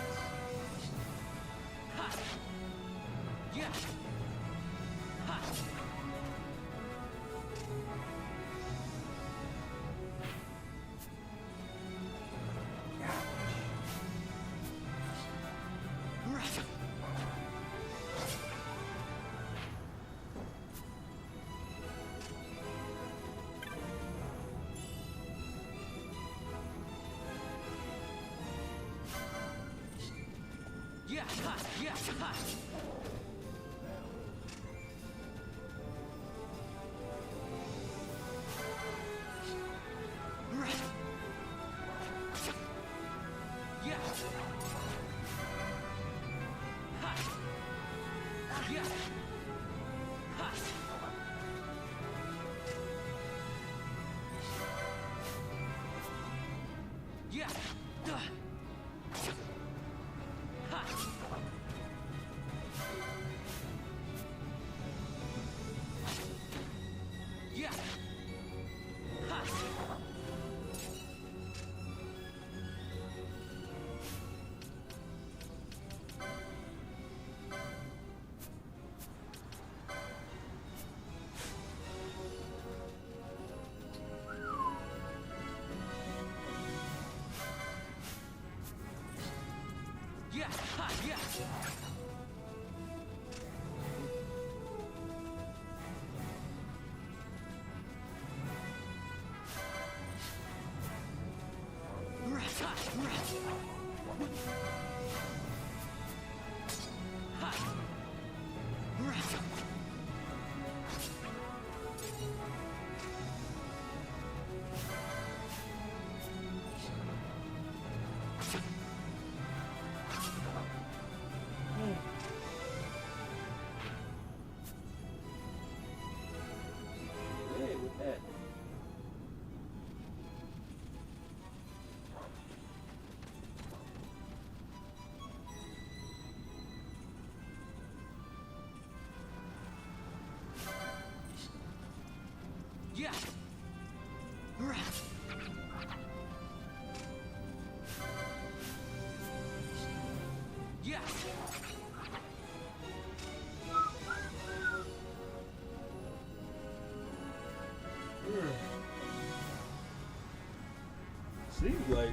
Seems like.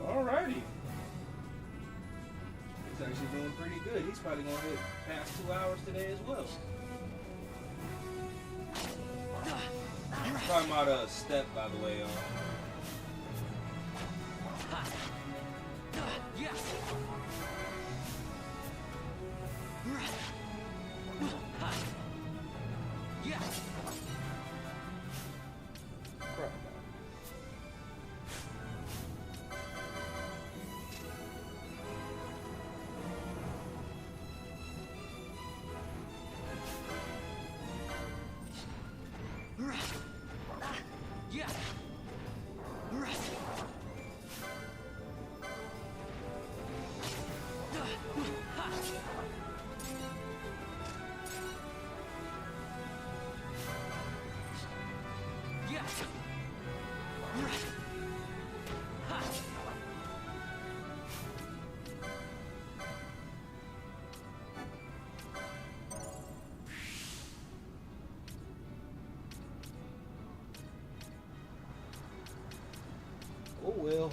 Alrighty. He's actually doing pretty good. He's probably gonna hit past 2 hours today as well. Talking about a step, by the way, Oh well.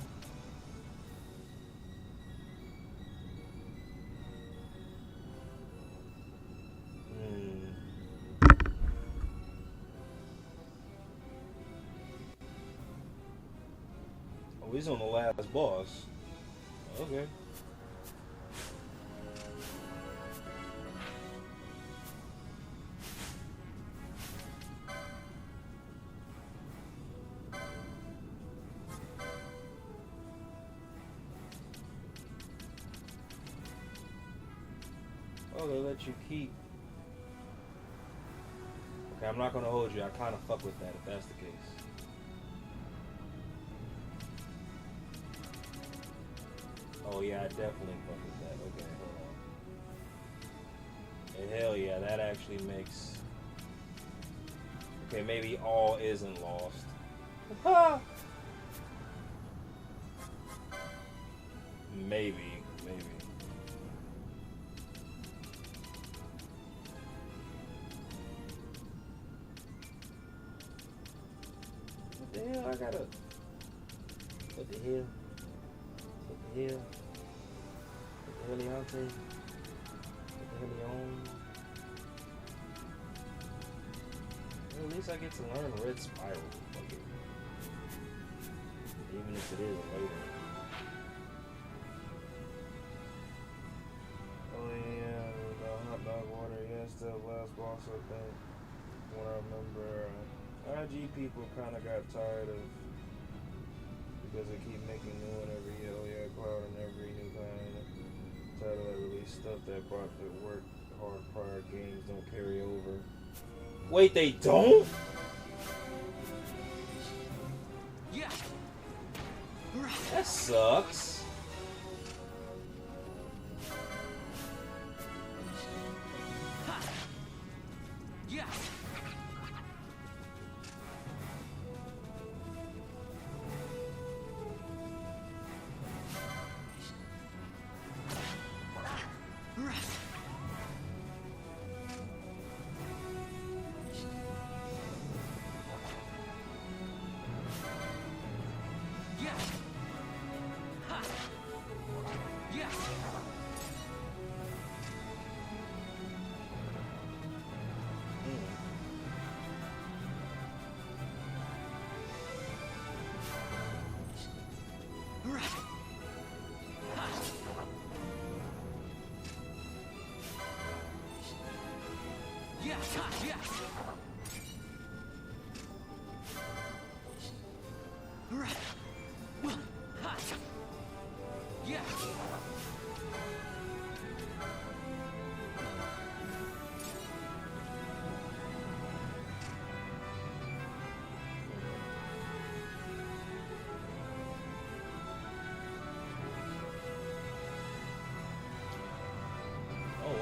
Oh, he's on the last boss. Okay. Oh, they let you keep. Okay, I'm not gonna hold you. I kind of fuck with that if that's the case. Oh yeah, I definitely fuck with that. Okay, hold on. And hell yeah, that actually makes. Okay, maybe all isn't lost. Maybe. What the hell? I gotta. What the hell? What the hell? What the hell, Leonte? What the hell, Leon? Well, at least I get to learn Red Spiral. Fuck it. Even if it is later. Oh yeah, the hot dog water against the last boss, I think. When I remember, IG people kind of got tired of, because they keep making new one every year. Oh yeah, Cloud and every new kind of title that release stuff that brought that work hard prior games don't carry over. Wait, they don't? Yeah. That sucks. Yeah.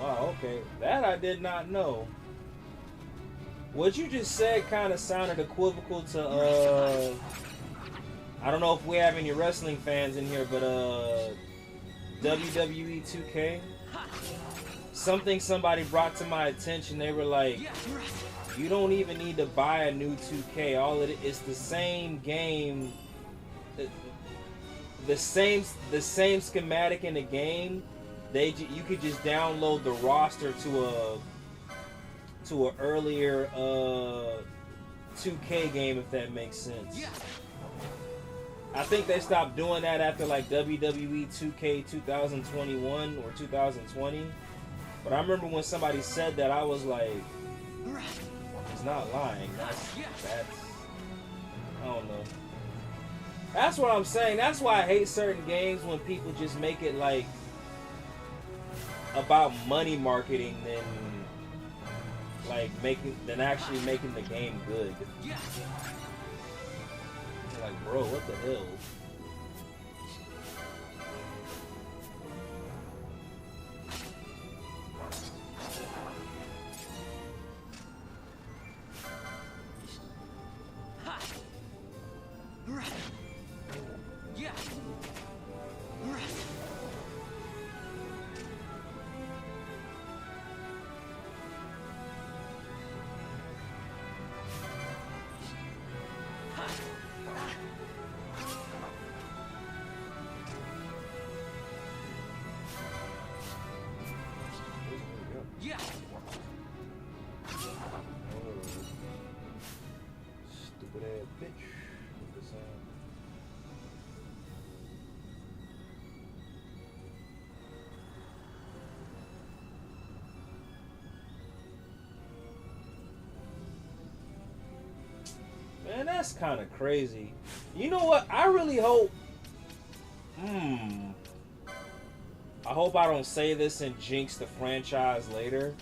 Wow, okay. That I did not know. What you just said kind of sounded equivocal to, I don't know if we have any wrestling fans in here, but, WWE 2K. Something somebody brought to my attention, they were like, you don't even need to buy a new 2K. All it is the same game, the same schematic in the game. You could just download the roster to an earlier 2K game, if that makes sense. I think they stopped doing that after like WWE 2K 2021 or 2020. But I remember when somebody said that, I was like, he's not lying. That's I don't know. That's what I'm saying. That's why I hate certain games when people just make it like about money marketing than actually making the game good. Like, bro, what the hell? Stupid ass bitch. That's kind of crazy. You know what? I really hope. I hope I don't say this and jinx the franchise later.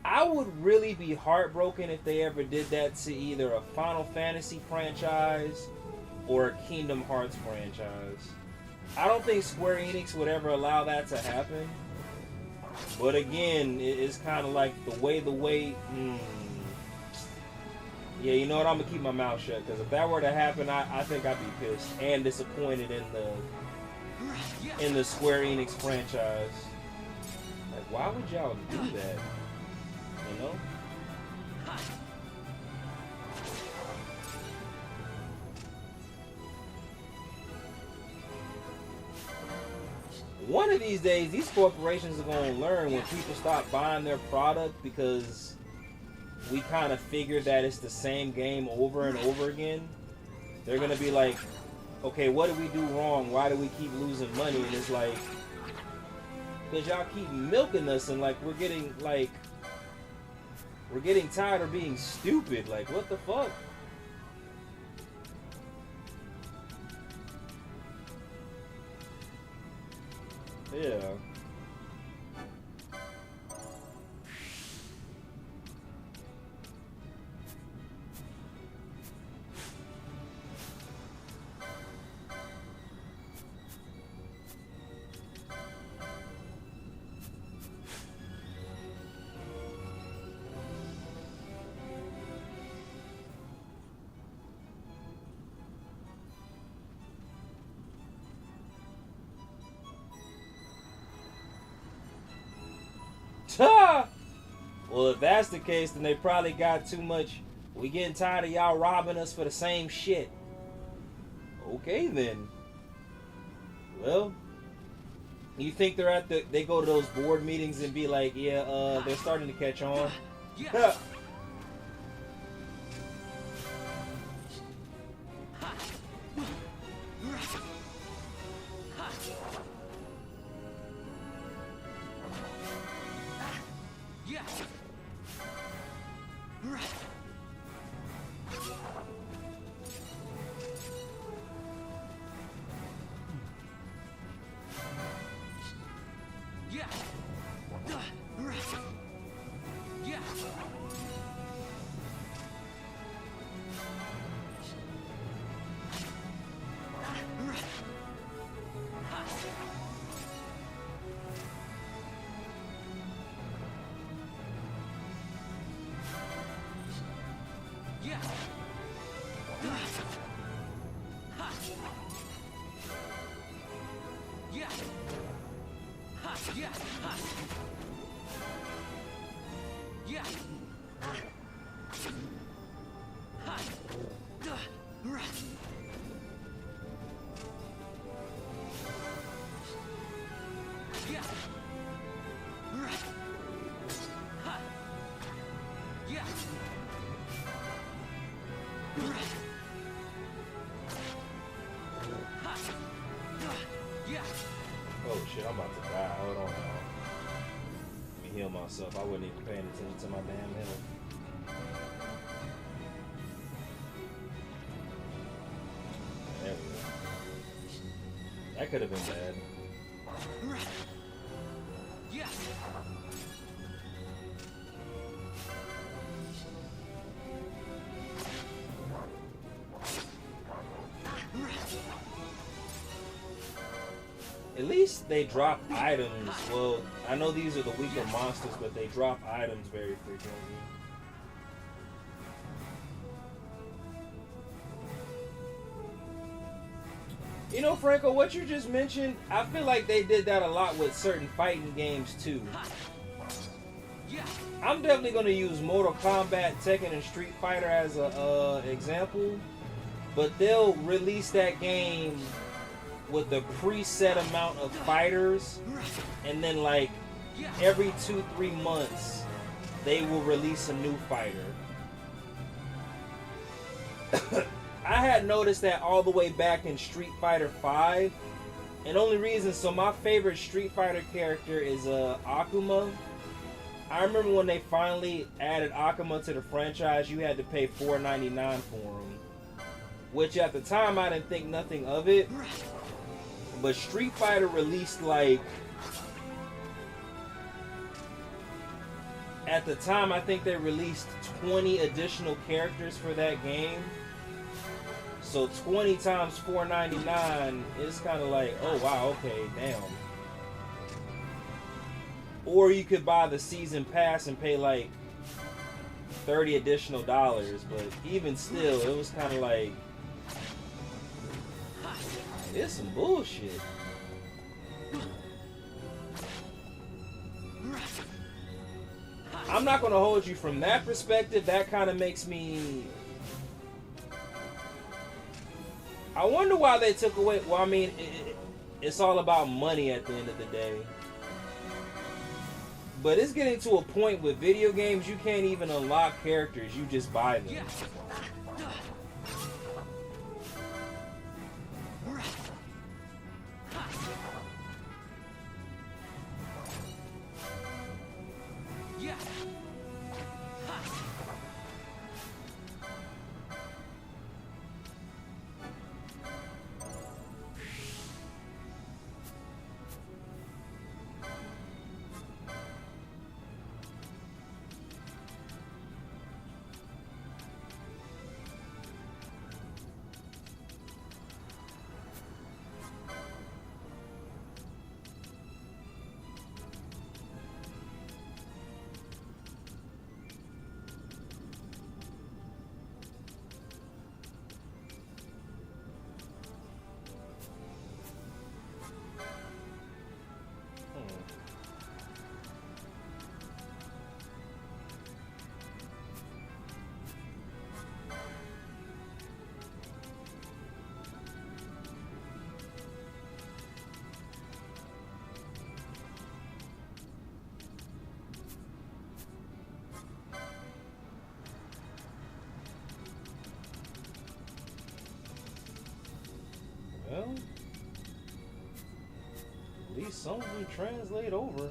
I would really be heartbroken if they ever did that to either a Final Fantasy franchise or a Kingdom Hearts franchise. I don't think Square Enix would ever allow that to happen. But again, it's kind of like the way. Yeah, you know what? I'm gonna keep my mouth shut, because if that were to happen, I think I'd be pissed and disappointed in the Square Enix franchise. Like, why would y'all do that? You know? One of these days, these corporations are gonna learn when people stop buying their product because we kind of figured that it's the same game over and over again. They're gonna be like, okay, what did we do wrong? Why do we keep losing money? And it's like, because y'all keep milking us, and like we're getting tired of being stupid. Like, what the fuck? Yeah. Well, if that's the case, then they probably got too much. We getting tired of y'all robbing us for the same shit. Okay then. Well, you think they go to those board meetings and be like, yeah, they're starting to catch on. Oh shit, I'm about to die. Hold on now. Let me heal myself. I wasn't even paying attention to my damn health. There we go. That could have been bad. At least they drop items. Well, I know these are the weaker monsters, but they drop items very frequently. You know, Franco, what you just mentioned, I feel like they did that a lot with certain fighting games too. I'm definitely going to use Mortal Kombat, Tekken, and Street Fighter as a example, but they'll release that game with the preset amount of fighters, and then like every 2-3 months they will release a new fighter. I had noticed that all the way back in Street Fighter V, and only reason, so my favorite Street Fighter character is Akuma, I remember when they finally added Akuma to the franchise, you had to pay $4.99 for him. Which at the time I didn't think nothing of it. But Street Fighter released like... At the time I think they released 20 additional characters for that game. So 20 times $4.99 is kind of like, oh wow, okay, damn. Or you could buy the season pass and pay like $30 additional dollars, but even still, it was kind of like, it's some bullshit. I'm not gonna hold you from that perspective. That kind of makes me. I wonder why they took away. Well, I mean, it's all about money at the end of the day. But it's getting to a point with video games, you can't even unlock characters, you just buy them. Well, at least some of them translate over.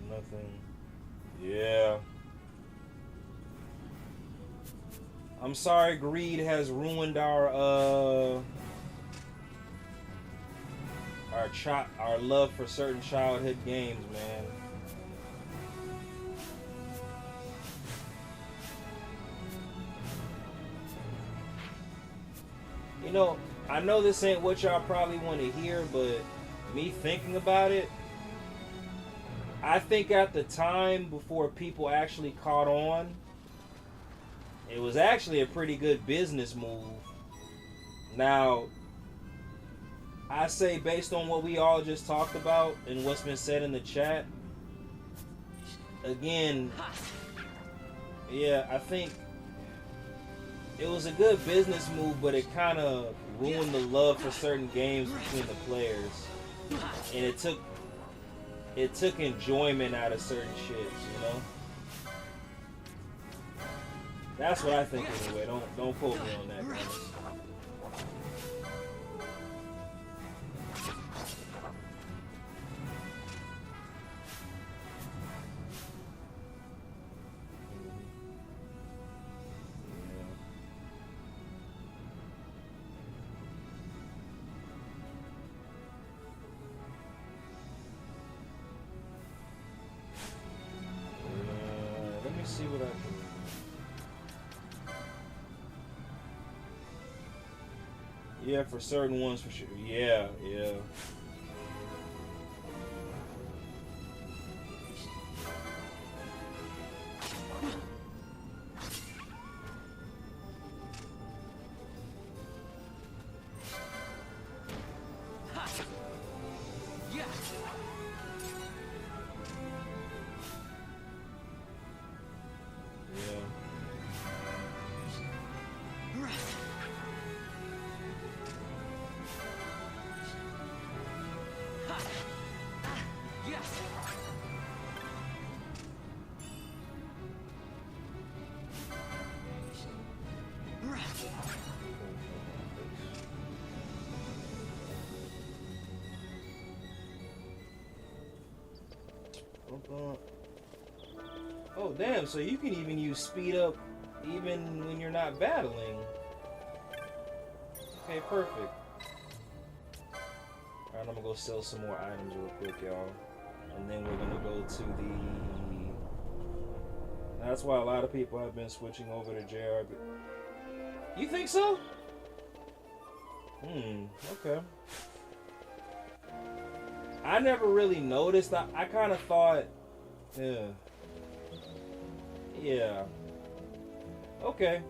Nothing. Yeah. I'm sorry, greed has ruined our love for certain childhood games, man. You know, I know this ain't what y'all probably want to hear, but me thinking about it, I think at the time before people actually caught on, it was actually a pretty good business move. Now, I say based on what we all just talked about and what's been said in the chat, again, yeah, I think it was a good business move, but it kind of ruined the love for certain games between the players. And it took enjoyment out of certain shit, you know? That's what I think anyway. Don't quote me on that, guys. Let me see what I can. Yeah, for certain ones, for sure. Yeah, yeah. Oh, damn, so you can even use speed up even when you're not battling. Okay, perfect. Alright, I'm gonna go sell some more items real quick, y'all. And then we're gonna go to the... That's why a lot of people have been switching over to JRB. You think so? Okay. I never really noticed. I kind of thought... Yeah. Yeah. Okay.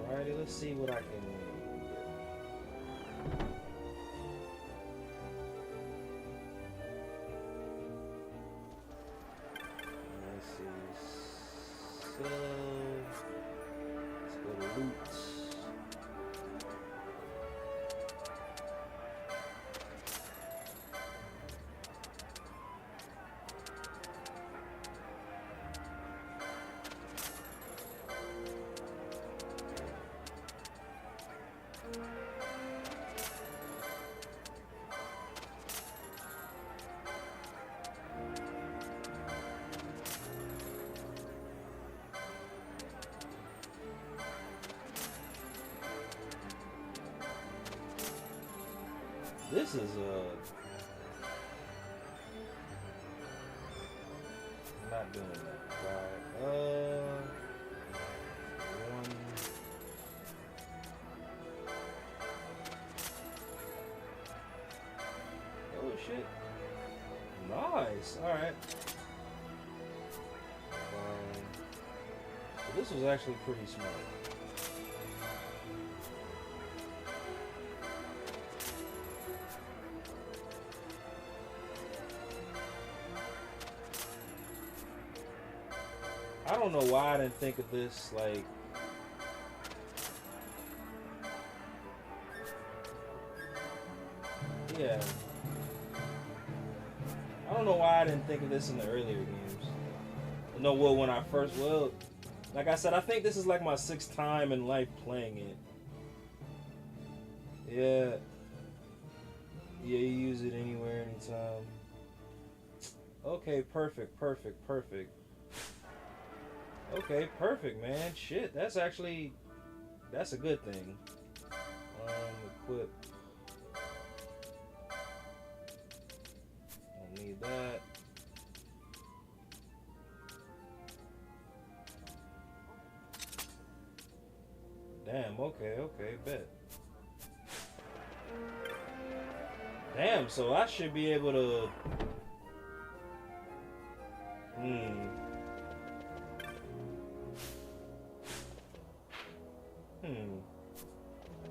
Alrighty, let's see what I can get. Let's see. So, let's go to loot. This is not doing that. Right. One. Oh shit. Nice. All right. So this was actually pretty smart. I don't know why I didn't think of this, like... Yeah. I don't know why I didn't think of this in the earlier games. No, well, when I first... Well, like I said, I think this is like my 6th time in life playing it. Yeah. Yeah, you use it anywhere, anytime. Okay, perfect, perfect, perfect. Okay, perfect, man. Shit, that's actually... That's a good thing. Equip. Don't need that. Damn, okay, bet. Damn, so I should be able to...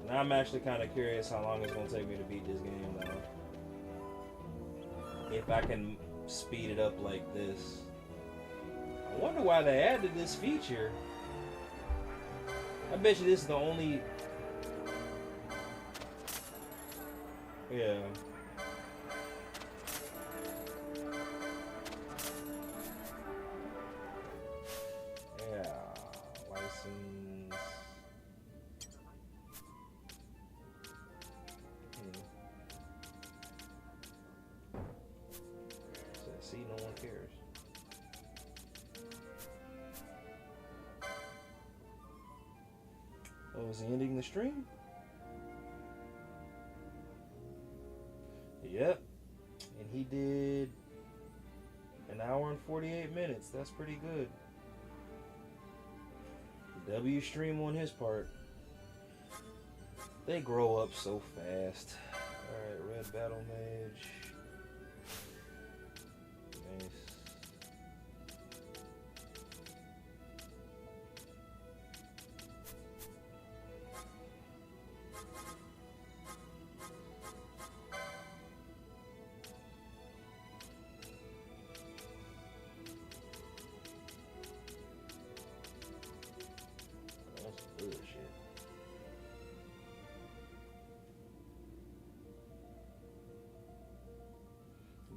Now I'm actually kind of curious how long it's going to take me to beat this game now. If I can speed it up like this. I wonder why they added this feature. I bet you this is the only... Yeah. Yeah. License. See, no one cares. Oh, is he ending the stream? Yep. And he did an hour and 48 minutes. That's pretty good. W stream on his part. They grow up so fast. Alright, red battle mage. Nice. That's bullshit.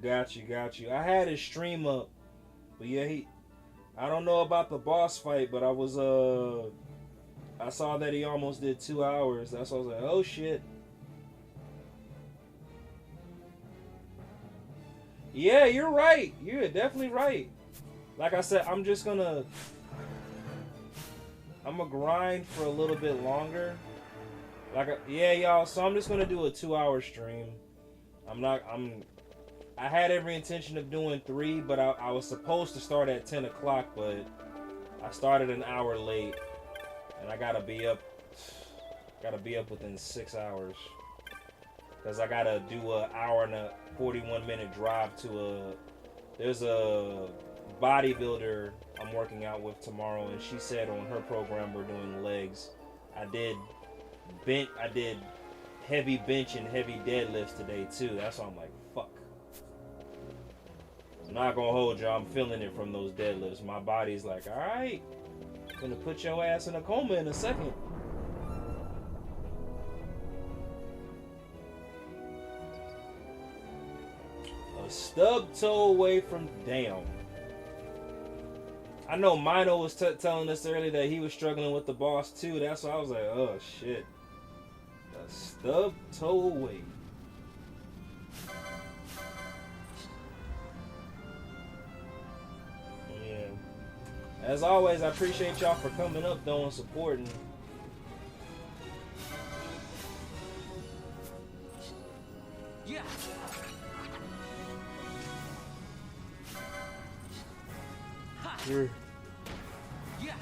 Got you. I had his stream up, but yeah, I don't know about the boss fight, but I saw that he almost did 2 hours. That's why I was like, oh shit. Yeah, you're right. You're definitely right. Like I said, I'm gonna grind for a little bit longer. Yeah, y'all. So I'm just gonna do a 2-hour stream. I had every intention of doing 3, but I was supposed to start at 10 o'clock, but I started an hour late, and I gotta be up within 6 hours, because I gotta do an hour and a 41-minute drive to there's a bodybuilder I'm working out with tomorrow, and she said on her program we're doing legs. I did heavy bench and heavy deadlifts today too. That's why I'm like, fuck. I'm not gonna hold you. I'm feeling it from those deadlifts. My body's like, all right, I'm gonna put your ass in a coma in a second. A stub toe away from down. I know Mino was telling us earlier that he was struggling with the boss too. That's why I was like, oh shit. A stub toe away. Yeah. As always, I appreciate y'all for coming up though and supporting. Yeah. Here. Yeah.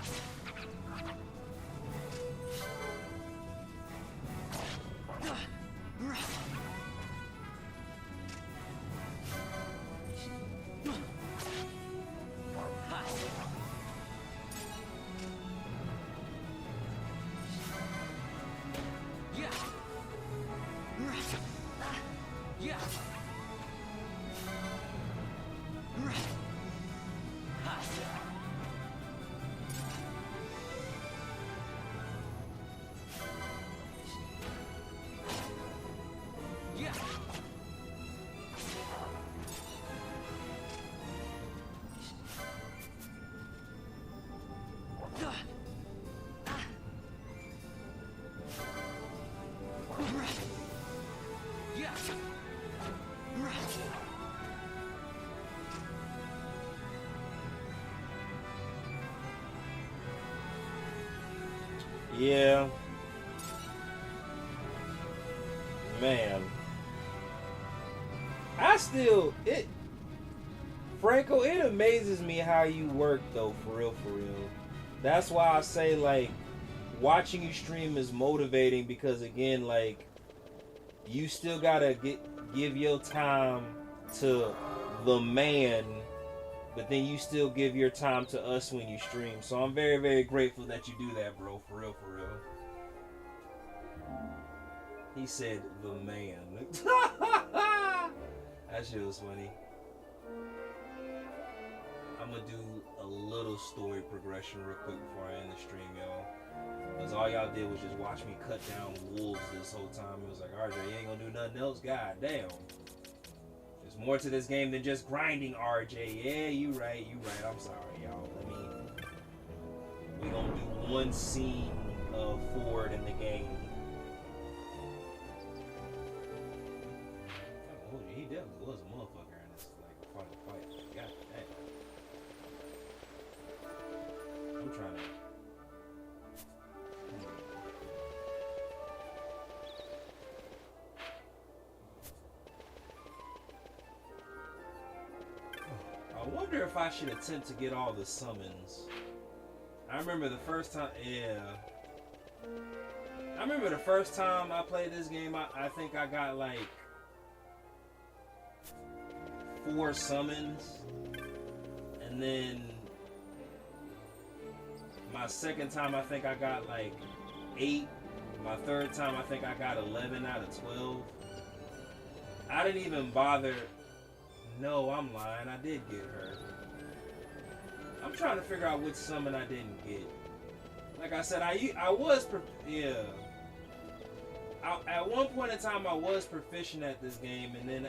Yeah. Man. Franco, it amazes me how you work though, for real, for real. That's why I say, like, watching you stream is motivating, because again, like, you still gotta give your time to the man, but then you still give your time to us when you stream. So I'm very, very grateful that you do that, bro. For real, for real. He said the man. That shit was funny. I'm gonna do a little story progression real quick before I end the stream, y'all. Because all y'all did was just watch me cut down wolves this whole time. It was like, RJ, you ain't gonna do nothing else? God damn. There's more to this game than just grinding, RJ. Yeah, you right. I'm sorry, y'all. We gonna do one scene forward in the game. Oh, he definitely was a motherfucker in this final fight. God damn. I'm trying to. I wonder if I should attempt to get all the summons. I remember the first time, I remember the first time I played this game, I think I got like 4 summons. And then my second time, I think I got like 8. My third time, I think I got 11 out of 12. I didn't even bother. No, I'm lying. I did get her. I'm trying to figure out which summon I didn't get. Like I said, I was at one point in time I was proficient at this game, and then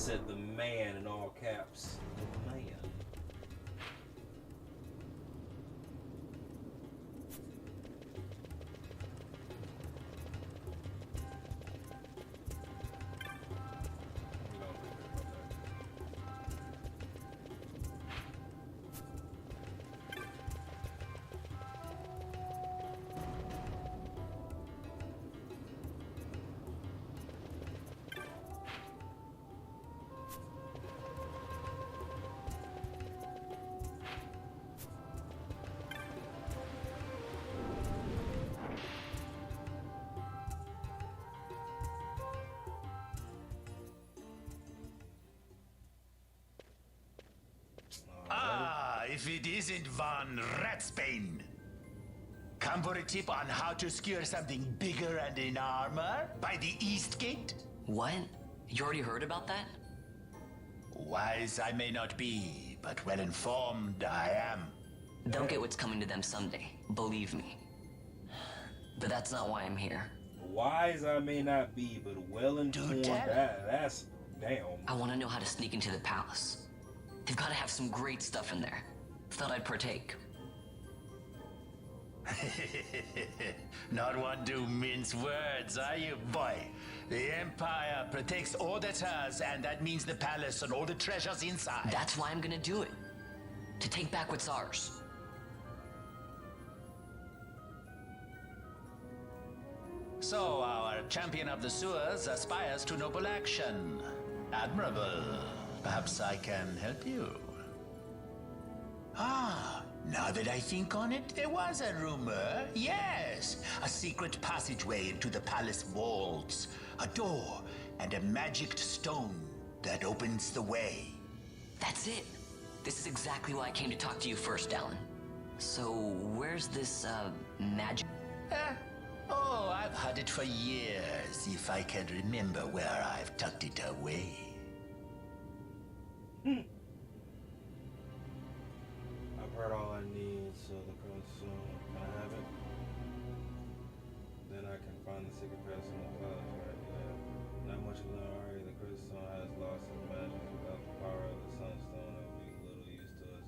said the man in all caps. The man. If it isn't Von Ratsbane. Come for a tip on how to secure something bigger and in armor by the East Gate? What? You already heard about that? Wise I may not be, but well informed I am. They'll get what's coming to them someday, believe me. But that's not why I'm here. Wise I may not be, but well informed. That's damn. I want to know how to sneak into the palace. They've got to have some great stuff in there. Thought I'd partake. Not one to mince words, are you, boy? The Empire protects all that's hers, and that means the palace and all the treasures inside. That's why I'm gonna do it. To take back what's ours. So our champion of the sewers aspires to noble action. Admirable. Perhaps I can help you. Ah, now that I think on it, there was a rumor. Yes, a secret passageway into the palace walls, a door, and a magic stone that opens the way. That's it. This is exactly why I came to talk to you first, Alan. So, where's this, magic? Oh, I've had it for years, if I can remember where I've tucked it away. I've heard all I need, so the console. Can I have it? Then I can find the secret passage in the palace, right? Yeah. Not much alone already. The crystal has lost its magic. Without the power of the sunstone, it will be little use to us.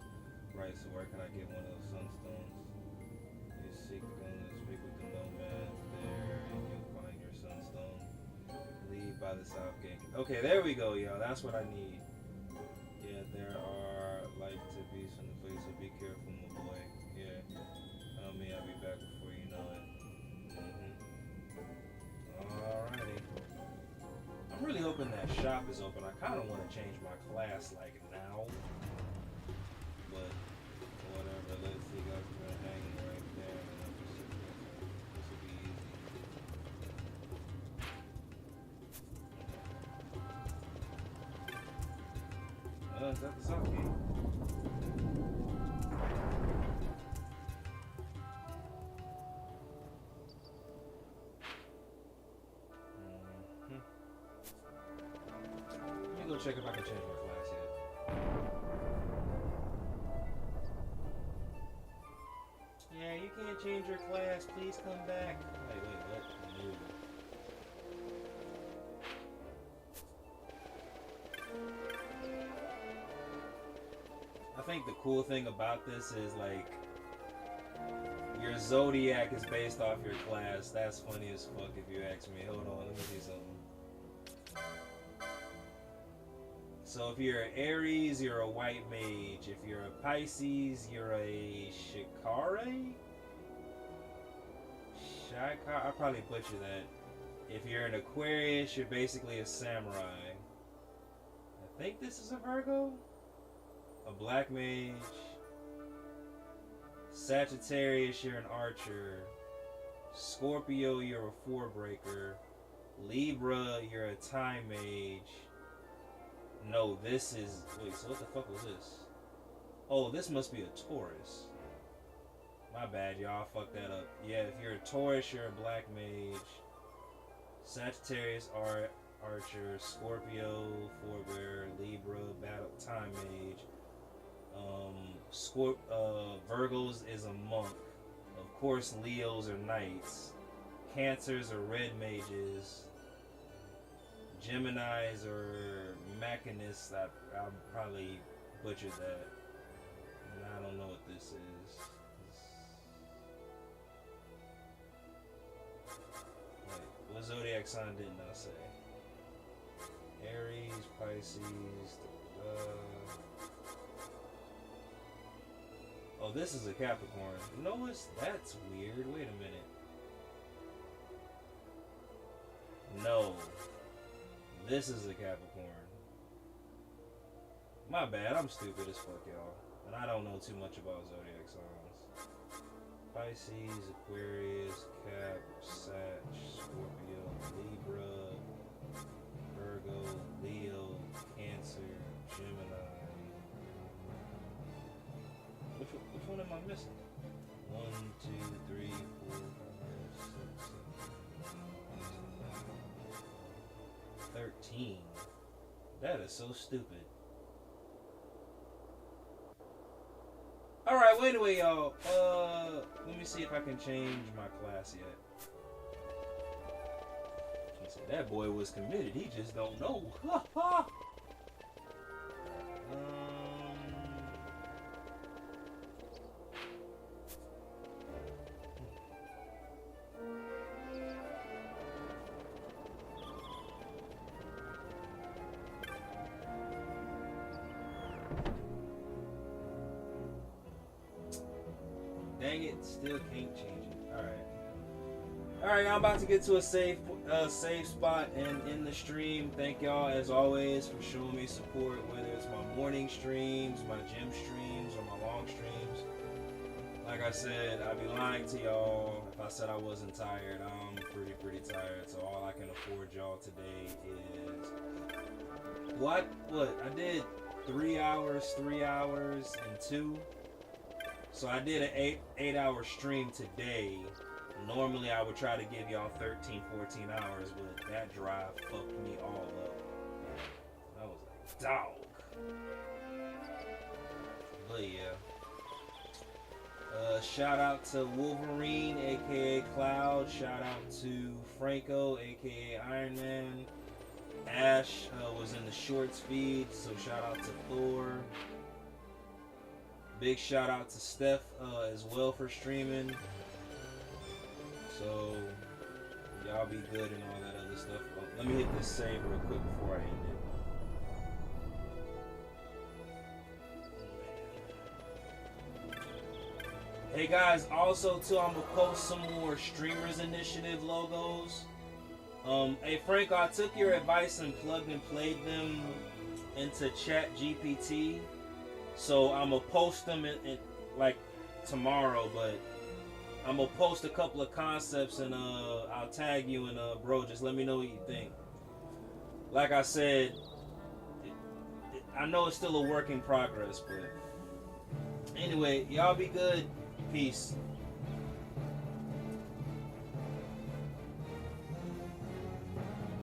Right, so where can I get one of those sunstones? You seek the gun and speak with the nomads there, and you'll find your sunstone. Leave by the south gate. Okay, there we go, y'all. That's what I need. Yeah, there are like to be some place, so be careful, my boy. Yeah. I'll be back before you know it. Alrighty. I'm really hoping that shop is open. I kind of want to change my class like now. But whatever. Let's see, guys. We're hanging right there. This will be easy. Is that the south gate? Let me go check if I can change my class yet. Yeah, you can't change your class. Please come back. Wait, what? Move. I think the cool thing about this is like your zodiac is based off your class. That's funny as fuck if you ask me. Hold on, let me see something. So if you're an Aries, you're a white mage. If you're a Pisces, you're a Shikare? I probably butcher that. If you're an Aquarius, you're basically a samurai. I think this is a Virgo? A black mage. Sagittarius, you're an archer. Scorpio, you're a four breaker. Libra, you're a time mage. No, this is... Wait, so what the fuck was this? Oh, this must be a Taurus. My bad, y'all. I fucked that up. Yeah, if you're a Taurus, you're a black mage. Sagittarius, archer. Scorpio, forebear. Libra, battle, time mage. Virgos is a monk. Of course, Leos are knights. Cancers are red mages. Geminis or Machinists. I probably butchered that. And I don't know what this is. Wait, what zodiac sign didn't I say? Aries, Pisces. Oh, this is a Capricorn. No, that's weird. Wait a minute. No. This is a Capricorn. My bad. I'm stupid as fuck, y'all. And I don't know too much about zodiac signs. Pisces, Aquarius, Cap, Sag, Scorpio, Libra, Virgo, Leo, Cancer, Gemini. Which one am I missing? 1, 2, 3, 4, 5, 6, 7, 13. That is so stupid. Alright, well anyway, y'all. Let me see if I can change my class yet. That boy was committed. He just don't know. Dang it, still can't change it. Alright, I'm about to get to a safe spot and in the stream. Thank y'all as always for showing me support, whether it's my morning streams, my gym streams, or my long streams. Like I said, I'd be lying to y'all if I said I wasn't tired. I'm pretty tired, so all I can afford y'all today is what I did 3 hours, and 2. So I did an 8-hour stream today. Normally I would try to give y'all 13, 14 hours, but that drive fucked me all up. I was like, dog. But yeah. Shout out to Wolverine, aka Cloud. Shout out to Franco, aka Iron Man. Ash was in the shorts feed, so shout out to Thor. Big shout out to Steph as well for streaming. So y'all be good and all that other stuff. Let me hit this save real quick before I end it. Hey guys, also too, I'm gonna post some more Streamers Initiative logos. Hey Franco, I took your advice and plugged and played them into Chat GPT. So I'm gonna post them in like tomorrow, but I'm gonna post a couple of concepts and I'll tag you and bro, just let me know what you think. Like I said, I know it's still a work in progress, but anyway, y'all be good. Peace.